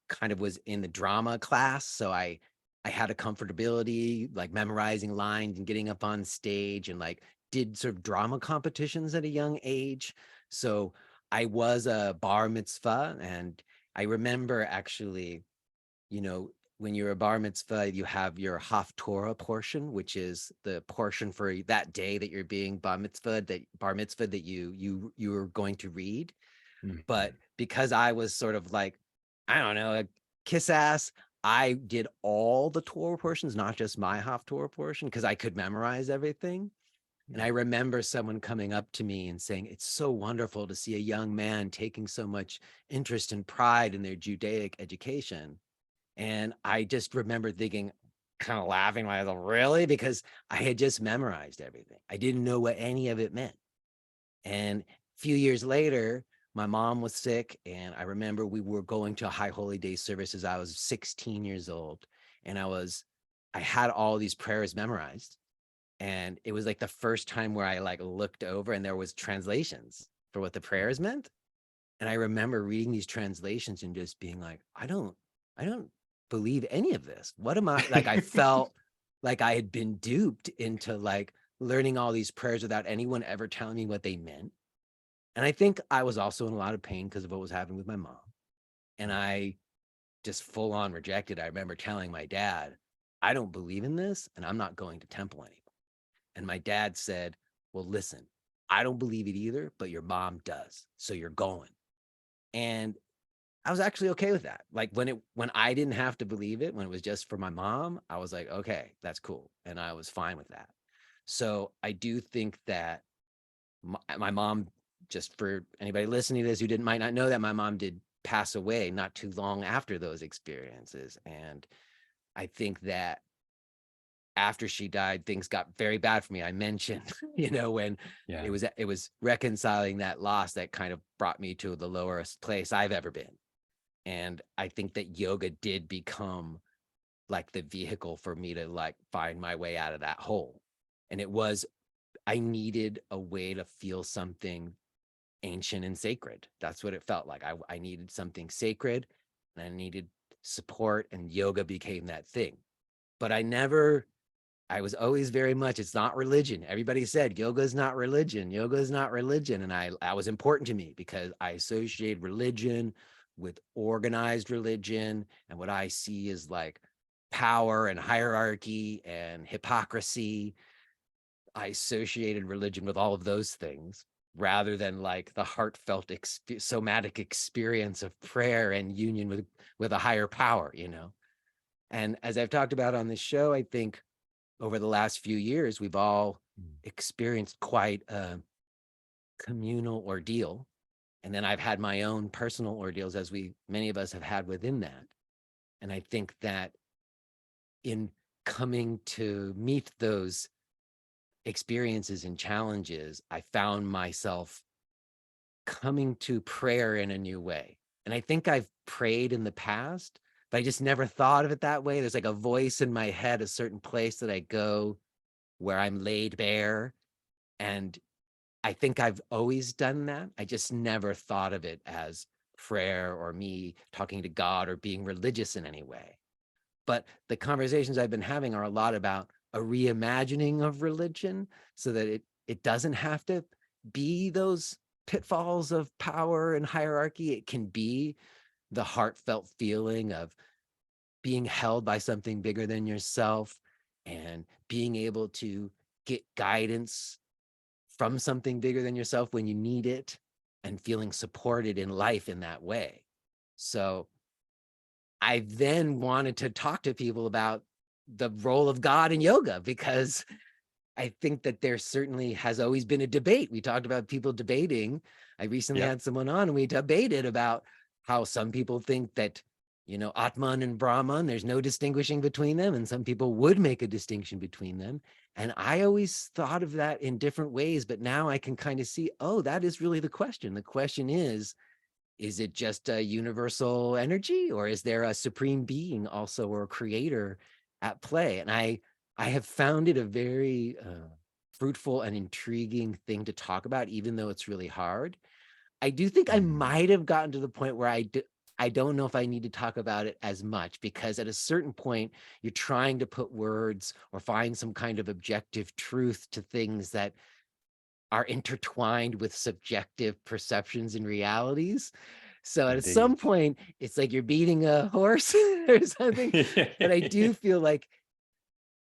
kind of was in the drama class, so I had a comfortability like memorizing lines and getting up on stage, and like did sort of drama competitions at a young age. So I was a bar mitzvah, and I remember actually, you know, when you're a bar mitzvah, you have your Haftorah portion, which is the portion for that day that you're being bar mitzvah, that you were going to read. But because I was sort of like, I don't know, a kiss ass, I did all the Torah portions, not just my Haftorah portion, because I could memorize everything. And I remember someone coming up to me and saying, it's so wonderful to see a young man taking so much interest and pride in their Judaic education. And I just remember thinking, kind of laughing myself, really? Because I had just memorized everything. I didn't know what any of it meant. And a few years later, my mom was sick, and I remember we were going to a High Holy Day services. I was 16 years old, and I had all these prayers memorized. And it was like the first time where I like looked over and there was translations for what the prayers meant. And I remember reading these translations and just being like, I don't believe any of this. What am I like? I felt like I had been duped into like learning all these prayers without anyone ever telling me what they meant. And I think I was also in a lot of pain because of what was happening with my mom. And I just full on rejected. I remember telling my dad, I don't believe in this, and I'm not going to temple anymore. And my dad said, well, listen, I don't believe it either, but your mom does. So you're going. And I was actually okay with that. Like when I didn't have to believe it, when it was just for my mom, I was like, okay, that's cool. And I was fine with that. So I do think that my mom, just for anybody listening to this who might not know that, my mom did pass away not too long after those experiences. And I think that after she died, things got very bad for me. I mentioned, you know, when it was reconciling that loss that kind of brought me to the lowest place I've ever been. And I think that yoga did become like the vehicle for me to like find my way out of that hole. And I needed a way to feel something ancient and sacred. That's what it felt like. I needed something sacred, and I needed support, and yoga became that thing. But I was always very much, it's not religion. Everybody said yoga is not religion. Yoga is not religion. And that was important to me because I associate religion with organized religion. And what I see is like power and hierarchy and hypocrisy. I associated religion with all of those things rather than like the heartfelt somatic experience of prayer and union with a higher power, you know? And as I've talked about on this show, I think over the last few years, we've all experienced quite a communal ordeal. And then I've had my own personal ordeals, as many of us have had within that. And I think that in coming to meet those experiences and challenges, I found myself coming to prayer in a new way. And I think I've prayed in the past, but I just never thought of it that way. There's like a voice in my head, a certain place that I go where I'm laid bare. And I think I've always done that. I just never thought of it as prayer or me talking to God or being religious in any way. But the conversations I've been having are a lot about a reimagining of religion so that it doesn't have to be those pitfalls of power and hierarchy. It can be the heartfelt feeling of being held by something bigger than yourself and being able to get guidance from something bigger than yourself when you need it and feeling supported in life in that way. So I then wanted to talk to people about the role of God in yoga, because I think that there certainly has always been a debate. We talked about people debating. I recently had someone on and we debated about how some people think that Atman and Brahman, there's no distinguishing between them. And some people would make a distinction between them. And I always thought of that in different ways, but now I can kind of see, oh, that is really the question. The question is it just a universal energy, or is there a supreme being also, or a creator at play? And I have found it a very fruitful and intriguing thing to talk about, even though it's really hard. I do think I Mm, might have gotten to the point where I don't know if I need to talk about it as much, because at a certain point, you're trying to put words or find some kind of objective truth to things that are intertwined with subjective perceptions and realities. So at some indeed. point, it's like you're beating a horse or something. But I do feel like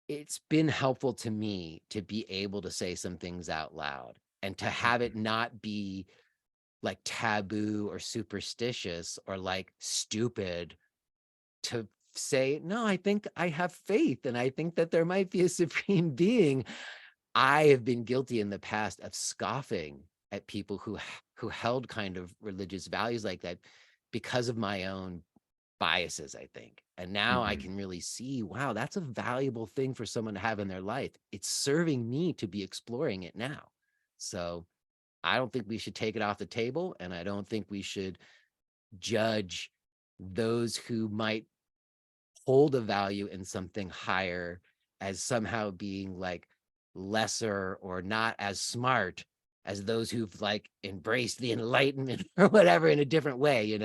it's been helpful to me to be able to say some things out loud and to have it not be like taboo or superstitious or like stupid, to say, no, I think I have faith and I think that there might be a supreme being. I have been guilty in the past of scoffing at people who held kind of religious values like that because of my own biases, I think. And now I Mhm. can really see, wow, that's a valuable thing for someone to have in their life. It's serving me to be exploring it now. So I don't think we should take it off the table. And I don't think we should judge those who might hold a value in something higher as somehow being like lesser or not as smart as those who've like embraced the enlightenment or whatever in a different way.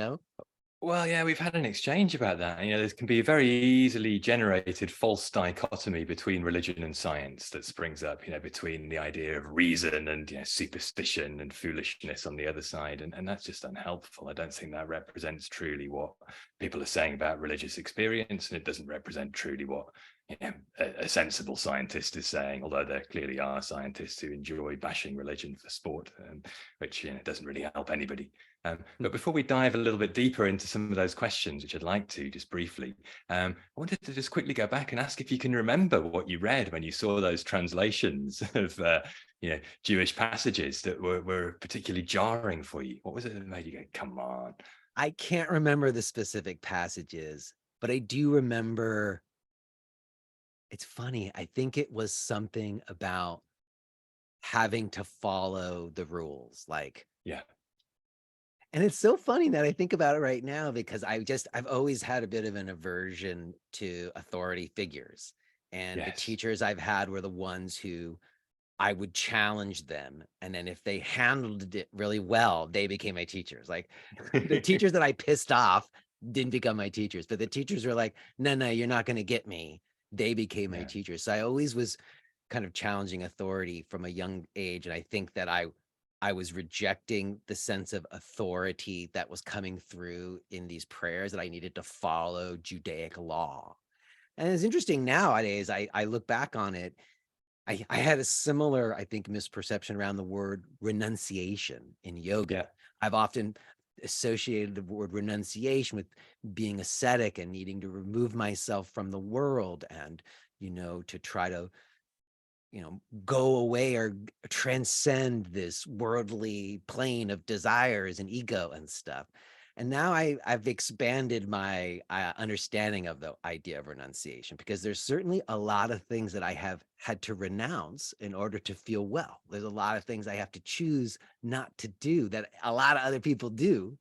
Well, yeah, we've had an exchange about that. There can be a very easily generated false dichotomy between religion and science that springs up, between the idea of reason and superstition and foolishness on the other side. And that's just unhelpful. I don't think that represents truly what people are saying about religious experience. And it doesn't represent truly what a sensible scientist is saying, although there clearly are scientists who enjoy bashing religion for sport, which doesn't really help anybody. But before we dive a little bit deeper into some of those questions, which I'd like to just briefly, I wanted to just quickly go back and ask if you can remember what you read when you saw those translations of Jewish passages that were particularly jarring for you. What was it that made you go, come on? I can't remember the specific passages, but I do remember. It's funny. I think it was something about having to follow the rules. Yeah. And it's so funny that I think about it right now, because I've always had a bit of an aversion to authority figures. And the Yes. teachers I've had were the ones who I would challenge them. And then if they handled it really well, they became my teachers. Like the teachers that I pissed off didn't become my teachers, but the teachers were like, no, you're not going to get me. They became my Yeah. teachers. So I always was kind of challenging authority from a young age. And I think that I was rejecting the sense of authority that was coming through in these prayers, that I needed to follow Judaic law. And it's interesting nowadays, I look back on it, I had a similar, I think, misperception around the word renunciation in yoga. Yeah. I've often associated the word renunciation with being ascetic and needing to remove myself from the world and, to try to go away or transcend this worldly plane of desires and ego and stuff. And now I've expanded my understanding of the idea of renunciation, because there's certainly a lot of things that I have had to renounce in order to feel well. There's a lot of things I have to choose not to do that a lot of other people do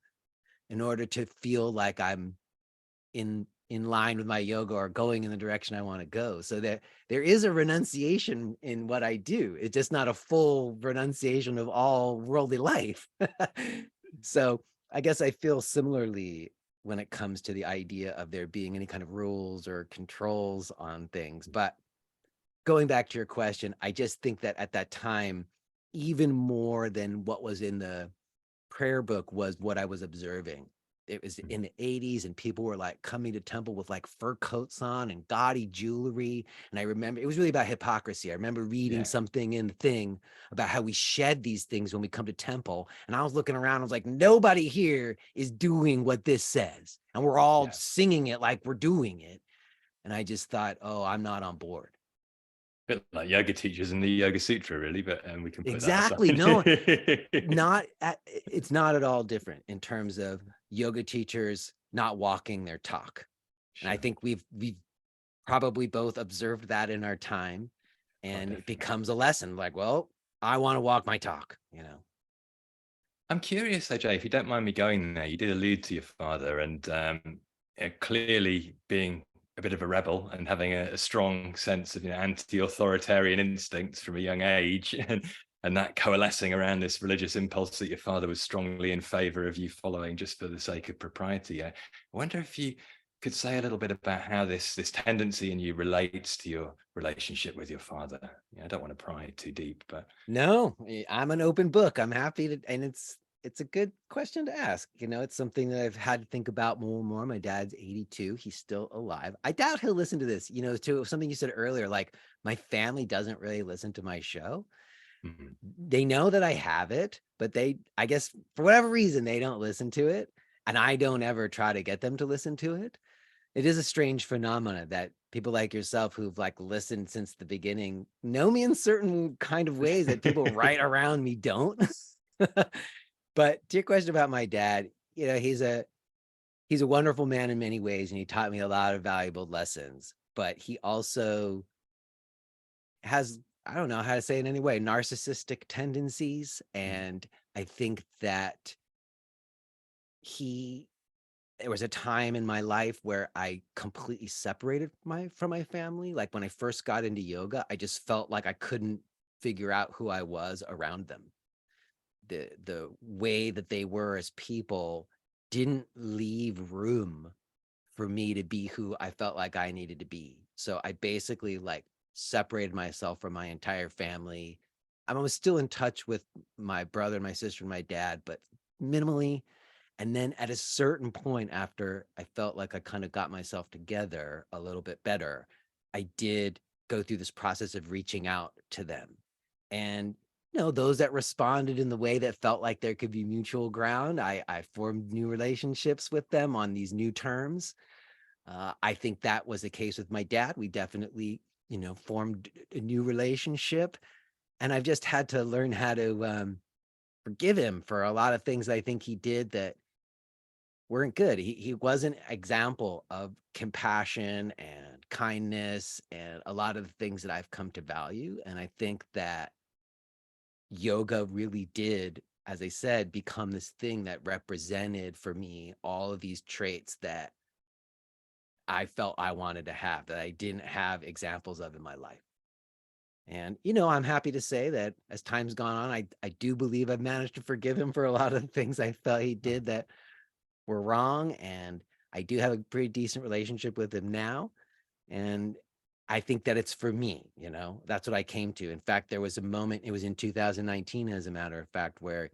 in order to feel like I'm in line with my yoga or going in the direction I want to go. So there is a renunciation in what I do. It's just not a full renunciation of all worldly life. So I guess I feel similarly when it comes to the idea of there being any kind of rules or controls on things. But going back to your question, I just think that at that time, even more than what was in the prayer book was what I was observing. It was in the 80s and people were like coming to temple with like fur coats on and gaudy jewelry. And I remember it was really about hypocrisy. I remember reading Yeah. something in the thing about how we shed these things when we come to temple. And I was looking around, I was like, nobody here is doing what this says. And we're all Yeah. singing it like we're doing it. And I just thought, oh, I'm not on board. Bit like yoga teachers in the Yoga Sutra, really, but we can put that Exactly. No, aside. it's not at all different in terms of yoga teachers not walking their talk. And I Sure. think we've probably both observed that in our time, Oh, and it definitely. becomes a lesson like, well, I want to walk my talk, you know. I'm curious, though, Jay, if you don't mind me going there, you did allude to your father and clearly being a bit of a rebel and having a strong sense of anti-authoritarian instincts from a young age, and that coalescing around this religious impulse that your father was strongly in favor of you following just for the sake of propriety. I wonder if you could say a little bit about how this tendency in you relates to your relationship with your father. I don't want to pry too deep, but No, I'm an open book. I'm happy to, and it's a good question to ask. You know, it's something that I've had to think about more and more. My dad's 82. He's still alive. I doubt he'll listen to this, you know, to something you said earlier, like my family doesn't really listen to my show. mm, They know that I have it, but I guess for whatever reason, they don't listen to it. And I don't ever try to get them to listen to it. It is a strange phenomena that people like yourself who've like listened since the beginning know me in certain kind of ways that people right around me don't. But to your question about my dad, you know, he's a wonderful man in many ways, and he taught me a lot of valuable lessons. But he also has, I don't know how to say it in any way, narcissistic tendencies. mm, And I think that he there was a time in my life where I completely separated from my family. Like when I first got into yoga, I just felt like I couldn't figure out who I was around them. The way that they were as people didn't leave room for me to be who I felt like I needed to be. So I basically like separated myself from my entire family. I was still in touch with my brother and my sister and my dad, but minimally. And then at a certain point, after I felt like I kind of got myself together a little bit better, I did go through this process of reaching out to them. And you know, those that responded in the way that felt like there could be mutual ground, I formed new relationships with them on these new terms. I think that was the case with my dad. We definitely, you know, formed a new relationship, and I've just had to learn how to forgive him for a lot of things I think he did that weren't good. He was an example of compassion and kindness and a lot of the things that I've come to value. And I think that yoga really did, as I said, become this thing that represented for me all of these traits that I felt I wanted to have that I didn't have examples of in my life. And, you know, I'm happy to say that as time's gone on, I do believe I've managed to forgive him for a lot of the things I felt he did that were wrong. And I do have a pretty decent relationship with him now. And I think that it's for me, you know, that's what I came to. In fact, there was a moment, it was in 2019, as a matter of fact, where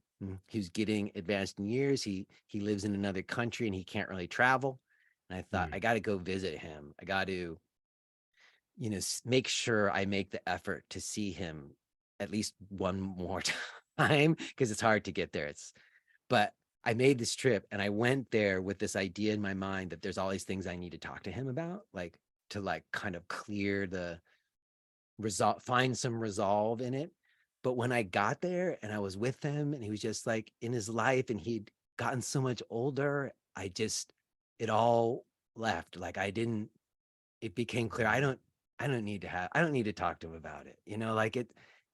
he was getting advanced in years. He lives in another country and he can't really travel. And I thought, I mm. got to go visit him. I got to, you know, make sure I make the effort to see him at least one more time because it's hard to get there. But I made this trip and I went there with this idea in my mind that there's all these things I need to talk to him about, like to like kind of clear the resolve, find some resolve in it. But when I got there and I was with him and he was just like in his life and he'd gotten so much older, it all left. Like it became clear I don't need to talk to him about it. You know, like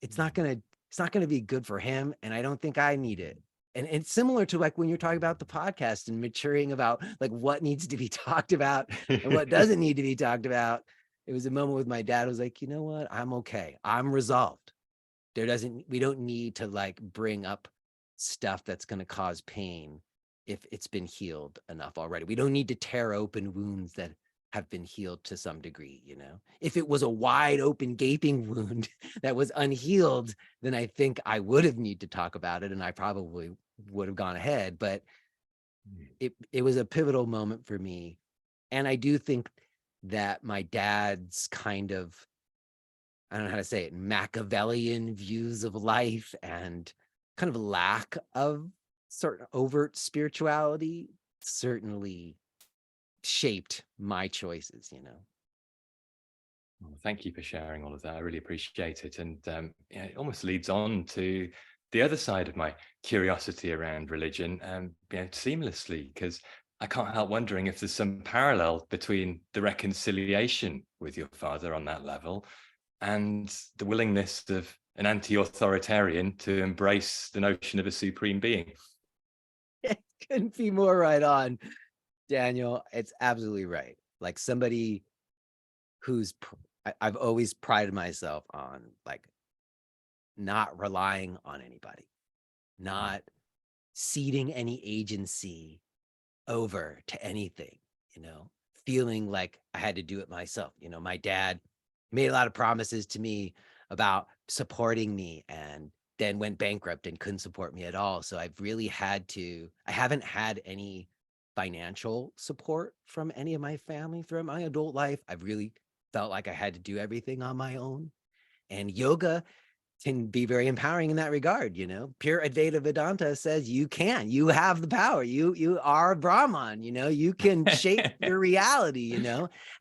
it's not gonna it's not gonna be good for him. And I don't think I need it. And it's similar to like when you're talking about the podcast and maturing about like what needs to be talked about and what doesn't need to be talked about. It was a moment with my dad. I was like, you know what? I'm okay. I'm resolved. We don't need to like bring up stuff that's going to cause pain if it's been healed enough already. We don't need to tear open wounds that have been healed to some degree, you know. If it was a wide open gaping wound that was unhealed, then I think I would have need to talk about it and I probably would have gone ahead, but it was a pivotal moment for me. And I do think that my dad's kind of, I don't know how to say it, Machiavellian views of life and kind of lack of certain overt spirituality certainly shaped my choices, you know. Well, thank you for sharing all of that. I really appreciate it. And yeah, it almost leads on to the other side of my curiosity around religion, seamlessly, because I can't help wondering if there's some parallel between the reconciliation with your father on that level and the willingness of an anti-authoritarian to embrace the notion of a supreme being. It couldn't be more right on, Daniel. It's absolutely right. Like somebody who's I've always prided myself on like not relying on anybody, not ceding any agency over to anything, feeling like I had to do it myself. My dad made a lot of promises to me about supporting me and then went bankrupt and couldn't support me at all. So I haven't had any financial support from any of my family throughout my adult life. I've really felt like I had to do everything on my own. And yoga can be very empowering in that regard. Pure Advaita Vedanta says you have the power. You are Brahman, you can shape your reality,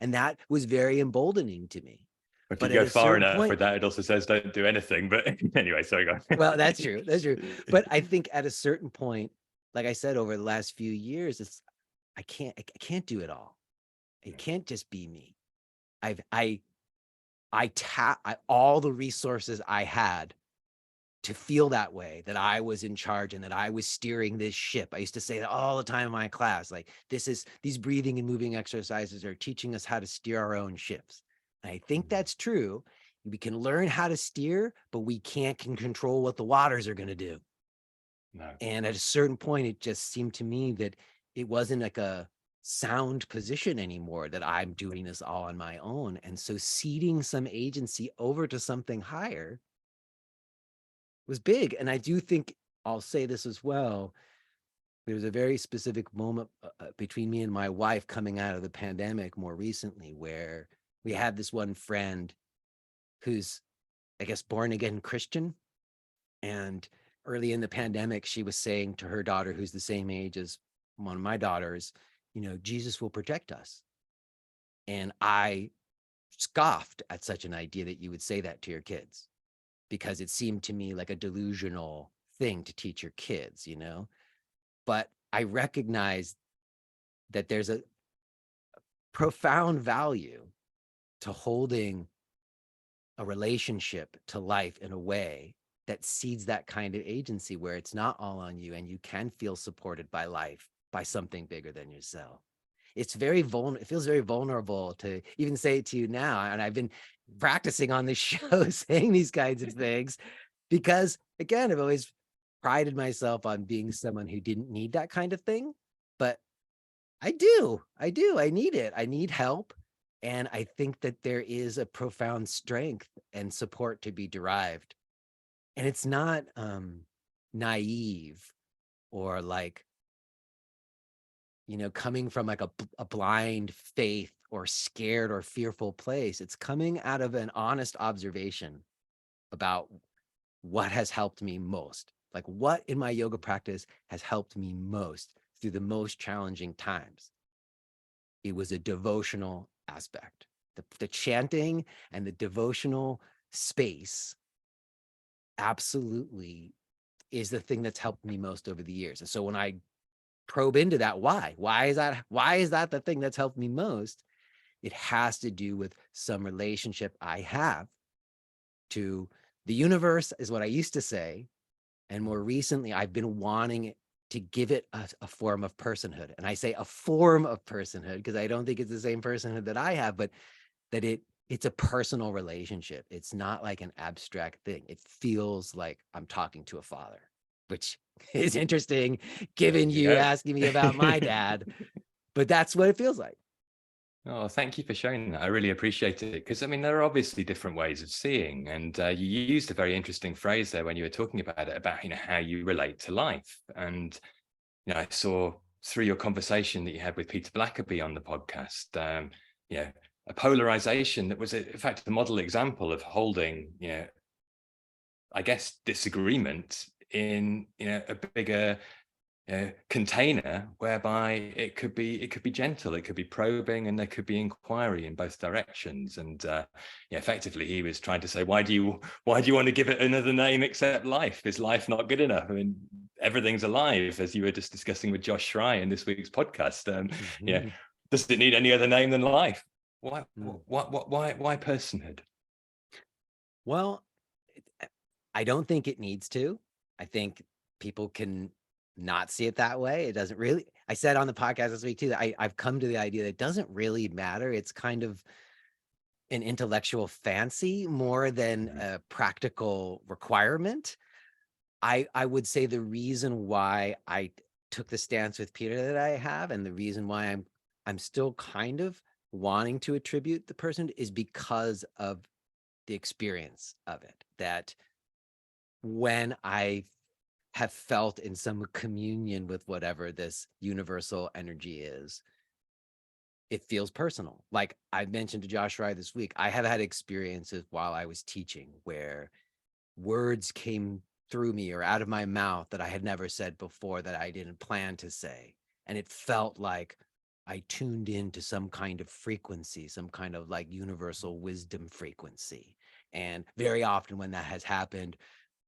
and that was very emboldening to me. If you But at go a far certain enough point, with that, it also says don't do anything. But anyway, sorry, go on. well, that's true. That's true. But I think at a certain point, like I said, over the last few years, I can't do it all. It can't just be me. All the resources I had to feel that way, that I was in charge and that I was steering this ship. I used to say that all the time in my class, like these breathing and moving exercises are teaching us how to steer our own ships. And I think that's true. We can learn how to steer, but we can control what the waters are going to do. No. And at a certain point, it just seemed to me that it wasn't like a sound position anymore, that I'm doing this all on my own. And so ceding some agency over to something higher was big. And I do think I'll say this as well. There was a very specific moment between me and my wife coming out of the pandemic more recently, where we had this one friend who's, I guess, born again Christian. And early in the pandemic, she was saying to her daughter, who's the same age as one of my daughters, Jesus will protect us. And I scoffed at such an idea that you would say that to your kids, because it seemed to me like a delusional thing to teach your kids, but I recognize that there's a profound value to holding a relationship to life in a way that seeds that kind of agency, where it's not all on you and you can feel supported by life, by something bigger than yourself. It feels very vulnerable to even say it to you now. And I've been practicing on this show saying these kinds of things because, again, I've always prided myself on being someone who didn't need that kind of thing. But I do. I need it. I need help. And I think that there is a profound strength and support to be derived. And it's not naive or like, coming from like a blind faith or scared or fearful place. It's coming out of an honest observation about what has helped me most. Like, what in my yoga practice has helped me most through the most challenging times? It was a devotional aspect. The chanting and the devotional space absolutely is the thing that's helped me most over the years. And so when I probe into that, why is that the thing that's helped me most? It has to do with some relationship I have to the universe, is what I used to say. And more recently, I've been wanting to give it a form of personhood. And I say a form of personhood because I don't think it's the same personhood that I have, but that it's a personal relationship. It's not like an abstract thing. It feels like I'm talking to a father, which is interesting given you asking me about my dad, but that's what it feels like. Oh, thank you for sharing that. I really appreciate it. Because, I mean, there are obviously different ways of seeing. And you used a very interesting phrase there when you were talking about it, about, how you relate to life. And, I saw through your conversation that you had with Peter Blackaby on the podcast, a polarization that was, in fact, a model example of holding, I guess, disagreement in, a bigger container whereby it could be gentle, it could be probing, and there could be inquiry in both directions. And effectively he was trying to say, why do you want to give it another name except life? Is life not good enough? I mean, everything's alive, as you were just discussing with Josh Fry in this week's podcast. Mm-hmm. Does it need any other name than life? Why Mm. why personhood? Well, I don't think it needs to. I think people can not see it that way. It doesn't really. I said on the podcast this week too that I've come to the idea that it doesn't really matter. It's kind of an intellectual fancy more than a practical requirement. I would say the reason why I took the stance with Peter that I have, and the reason why I'm still kind of wanting to attribute the person is because of the experience of it. That when I have felt in some communion with whatever this universal energy is, it feels personal. Like I mentioned to Josh Rye this week, I have had experiences while I was teaching where words came through me or out of my mouth that I had never said before, that I didn't plan to say. And it felt like I tuned into some kind of frequency, some kind of like universal wisdom frequency. And very often when that has happened,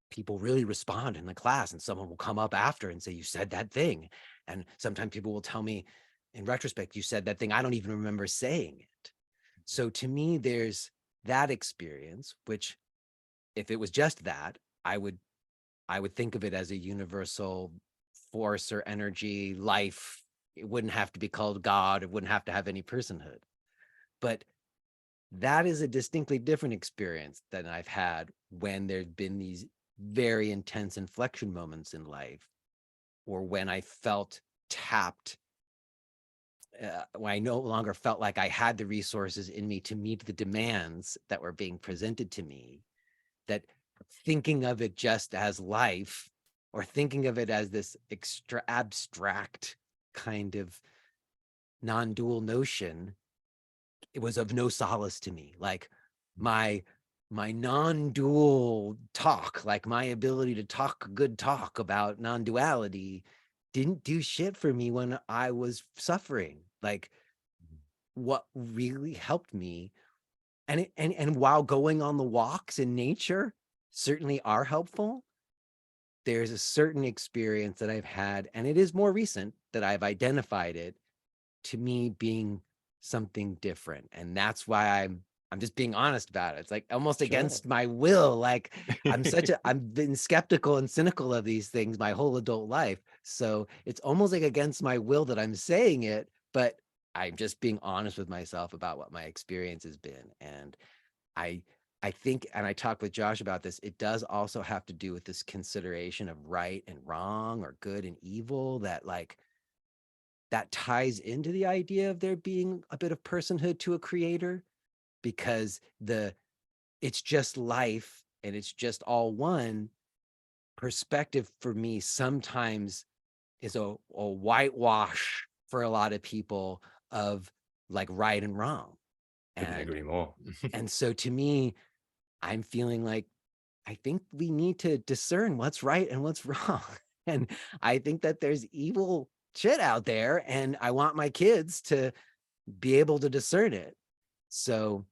people really respond in the class, and someone will come up after and say, you said that thing. And sometimes people will tell me in retrospect, you said that thing, I don't even remember saying it. So to me, there's that experience, which if it was just that, I would think of it as a universal force or energy, life. It wouldn't have to be called God. It wouldn't have to have any personhood. But that is a distinctly different experience than I've had when there's been these very intense inflection moments in life, or when I felt tapped, when I no longer felt like I had the resources in me to meet the demands that were being presented to me. That thinking of it just as life, or thinking of it as this extra abstract kind of non-dual notion, it was of no solace to me. Like my non-dual talk, like my ability to talk good talk about non-duality, didn't do shit for me when I was suffering. Like what really helped me, and while going on the walks in nature certainly are helpful, there's a certain experience that I've had, and it is more recent that I've identified it to me being something different. And that's why I'm just being honest about it. It's like almost Sure. against my will. Like I've been skeptical and cynical of these things my whole adult life. So it's almost like against my will that I'm saying it, but I'm just being honest with myself about what my experience has been. And I I think, and I talked with Josh about this, it does also have to do with this consideration of right and wrong, or good and evil, that like that ties into the idea of there being a bit of personhood to a creator, because it's just life and it's just all one. Perspective for me sometimes is a whitewash for a lot of people of like right and wrong. Couldn't And agree more. so to me, I'm feeling like I think we need to discern what's right and what's wrong. And I think that there's evil shit out there, and I want my kids to be able to discern it. So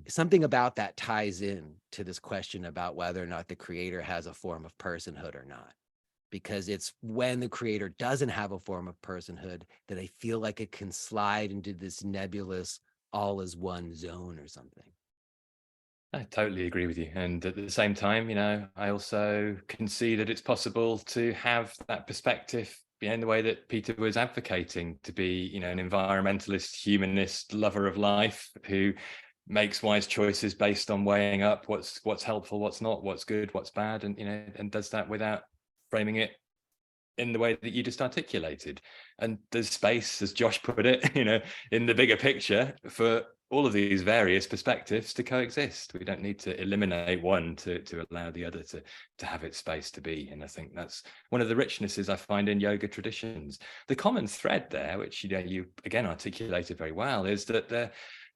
something about that ties in to this question about whether or not the creator has a form of personhood or not. Because it's when the creator doesn't have a form of personhood that I feel like it can slide into this nebulous all is one zone or something. I totally agree with you. And at the same time, I also can see that it's possible to have that perspective, in the way that Peter was advocating, to be, an environmentalist, humanist, lover of life, who makes wise choices based on weighing up what's helpful, what's not, what's good, what's bad, and and does that without framing it in the way that you just articulated. And there's space, as Josh put it, in the bigger picture, for all of these various perspectives to coexist. We don't need to eliminate one to allow the other to have its space to be. And I think that's one of the richnesses I find in yoga traditions. The common thread there, which you again articulated very well, is that there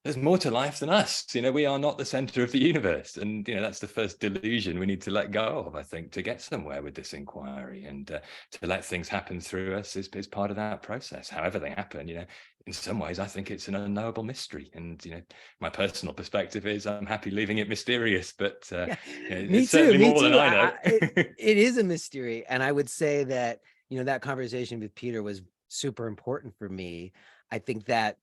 there's more to life than us. We are not the center of the universe. And, that's the first delusion we need to let go of, I think, to get somewhere with this inquiry. And to let things happen through us is part of that process. However they happen, in some ways, I think it's an unknowable mystery. And, my personal perspective is I'm happy leaving it mysterious, but Me it's too. certainly Me more too. than I know. It is a mystery. And I would say that, that conversation with Peter was super important for me. I think that,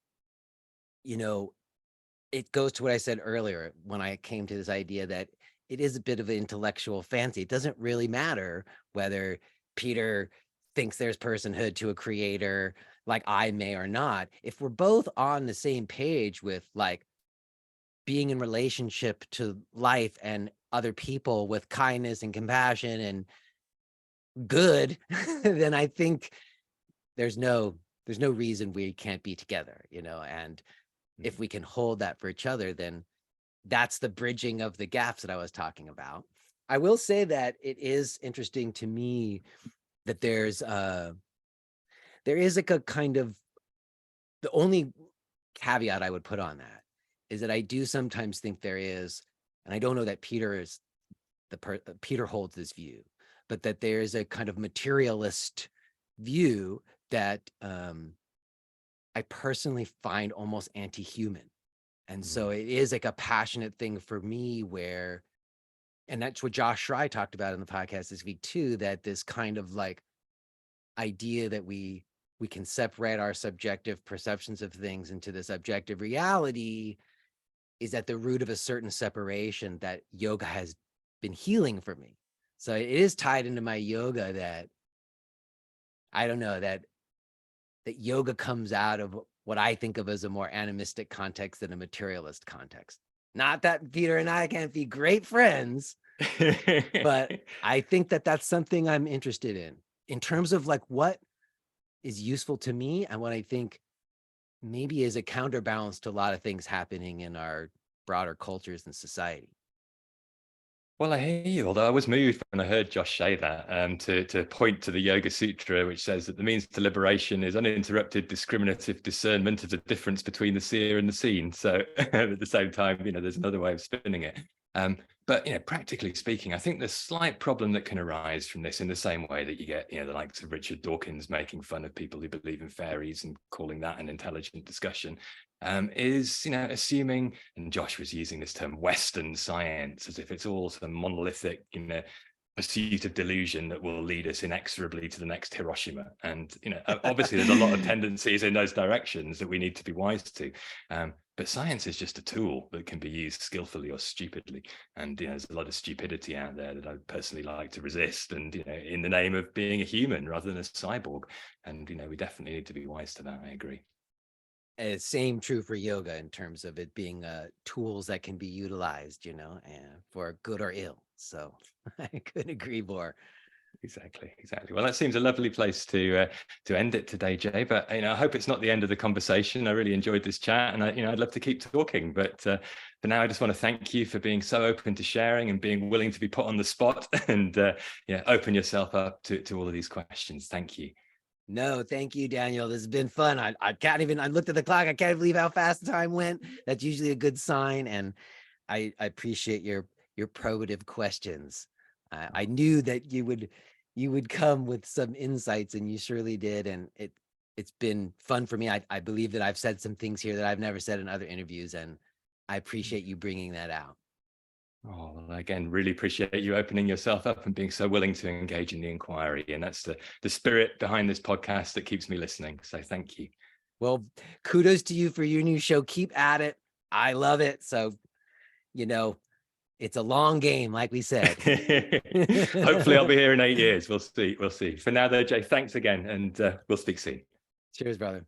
it goes to what I said earlier when I came to this idea that it is a bit of an intellectual fancy. It doesn't really matter whether Peter thinks there's personhood to a creator like I may or not. If we're both on the same page with like being in relationship to life and other people with kindness and compassion and good, then I think there's no reason we can't be together, and if we can hold that for each other, then that's the bridging of the gaps that I was talking about. I will say that it is interesting to me that there is like a kind of, the only caveat I would put on that is that I do sometimes think there is, and I don't know that Peter holds this view, but that there is a kind of materialist view that I personally find almost anti-human. And so it is like a passionate thing for me where, and that's what Josh Schrei talked about in the podcast this week too, that this kind of like idea that we can separate our subjective perceptions of things into this objective reality is at the root of a certain separation that yoga has been healing for me. So it is tied into my yoga that, I don't know, that yoga comes out of what I think of as a more animistic context than a materialist context. Not that Peter and I can't be great friends, but I think that that's something I'm interested in terms of like what is useful to me and what I think maybe is a counterbalance to a lot of things happening in our broader cultures and society. Well, I hear you, although I was moved when I heard Josh say that, to point to the Yoga Sutra, which says that the means to liberation is uninterrupted discriminative discernment of the difference between the seer and the seen. So at the same time, there's another way of spinning it. But practically speaking, I think the slight problem that can arise from this, in the same way that you get, the likes of Richard Dawkins making fun of people who believe in fairies and calling that an intelligent discussion, is assuming, and Josh was using this term, Western science, as if it's all sort of monolithic, pursuit of delusion that will lead us inexorably to the next Hiroshima. And obviously there's a lot of tendencies in those directions that we need to be wise to. But science is just a tool that can be used skillfully or stupidly. And there's a lot of stupidity out there that I personally like to resist. And in the name of being a human rather than a cyborg. And we definitely need to be wise to that. I agree. Same true for yoga in terms of it being tools that can be utilized, and for good or ill. So I couldn't agree more. Exactly. Well, that seems a lovely place to end it today, Jay. But I hope it's not the end of the conversation. I really enjoyed this chat, and I'd love to keep talking. But for now, I just want to thank you for being so open to sharing and being willing to be put on the spot and open yourself up to all of these questions. Thank you. No, thank you, Daniel. This has been fun. I can't even, I looked at the clock. I can't believe how fast the time went. That's usually a good sign. And I appreciate your probative questions. I knew that you would come with some insights, and you surely did. And it's been fun for me. I believe that I've said some things here that I've never said in other interviews, and I appreciate you bringing that out. Oh, well, again, really appreciate you opening yourself up and being so willing to engage in the inquiry. And that's the spirit behind this podcast that keeps me listening. So thank you. Well, kudos to you for your new show. Keep at it. I love it. So, it's a long game, like we said. Hopefully I'll be here in 8 years. We'll see. For now though, Jay, thanks again, and we'll speak soon. Cheers, brother.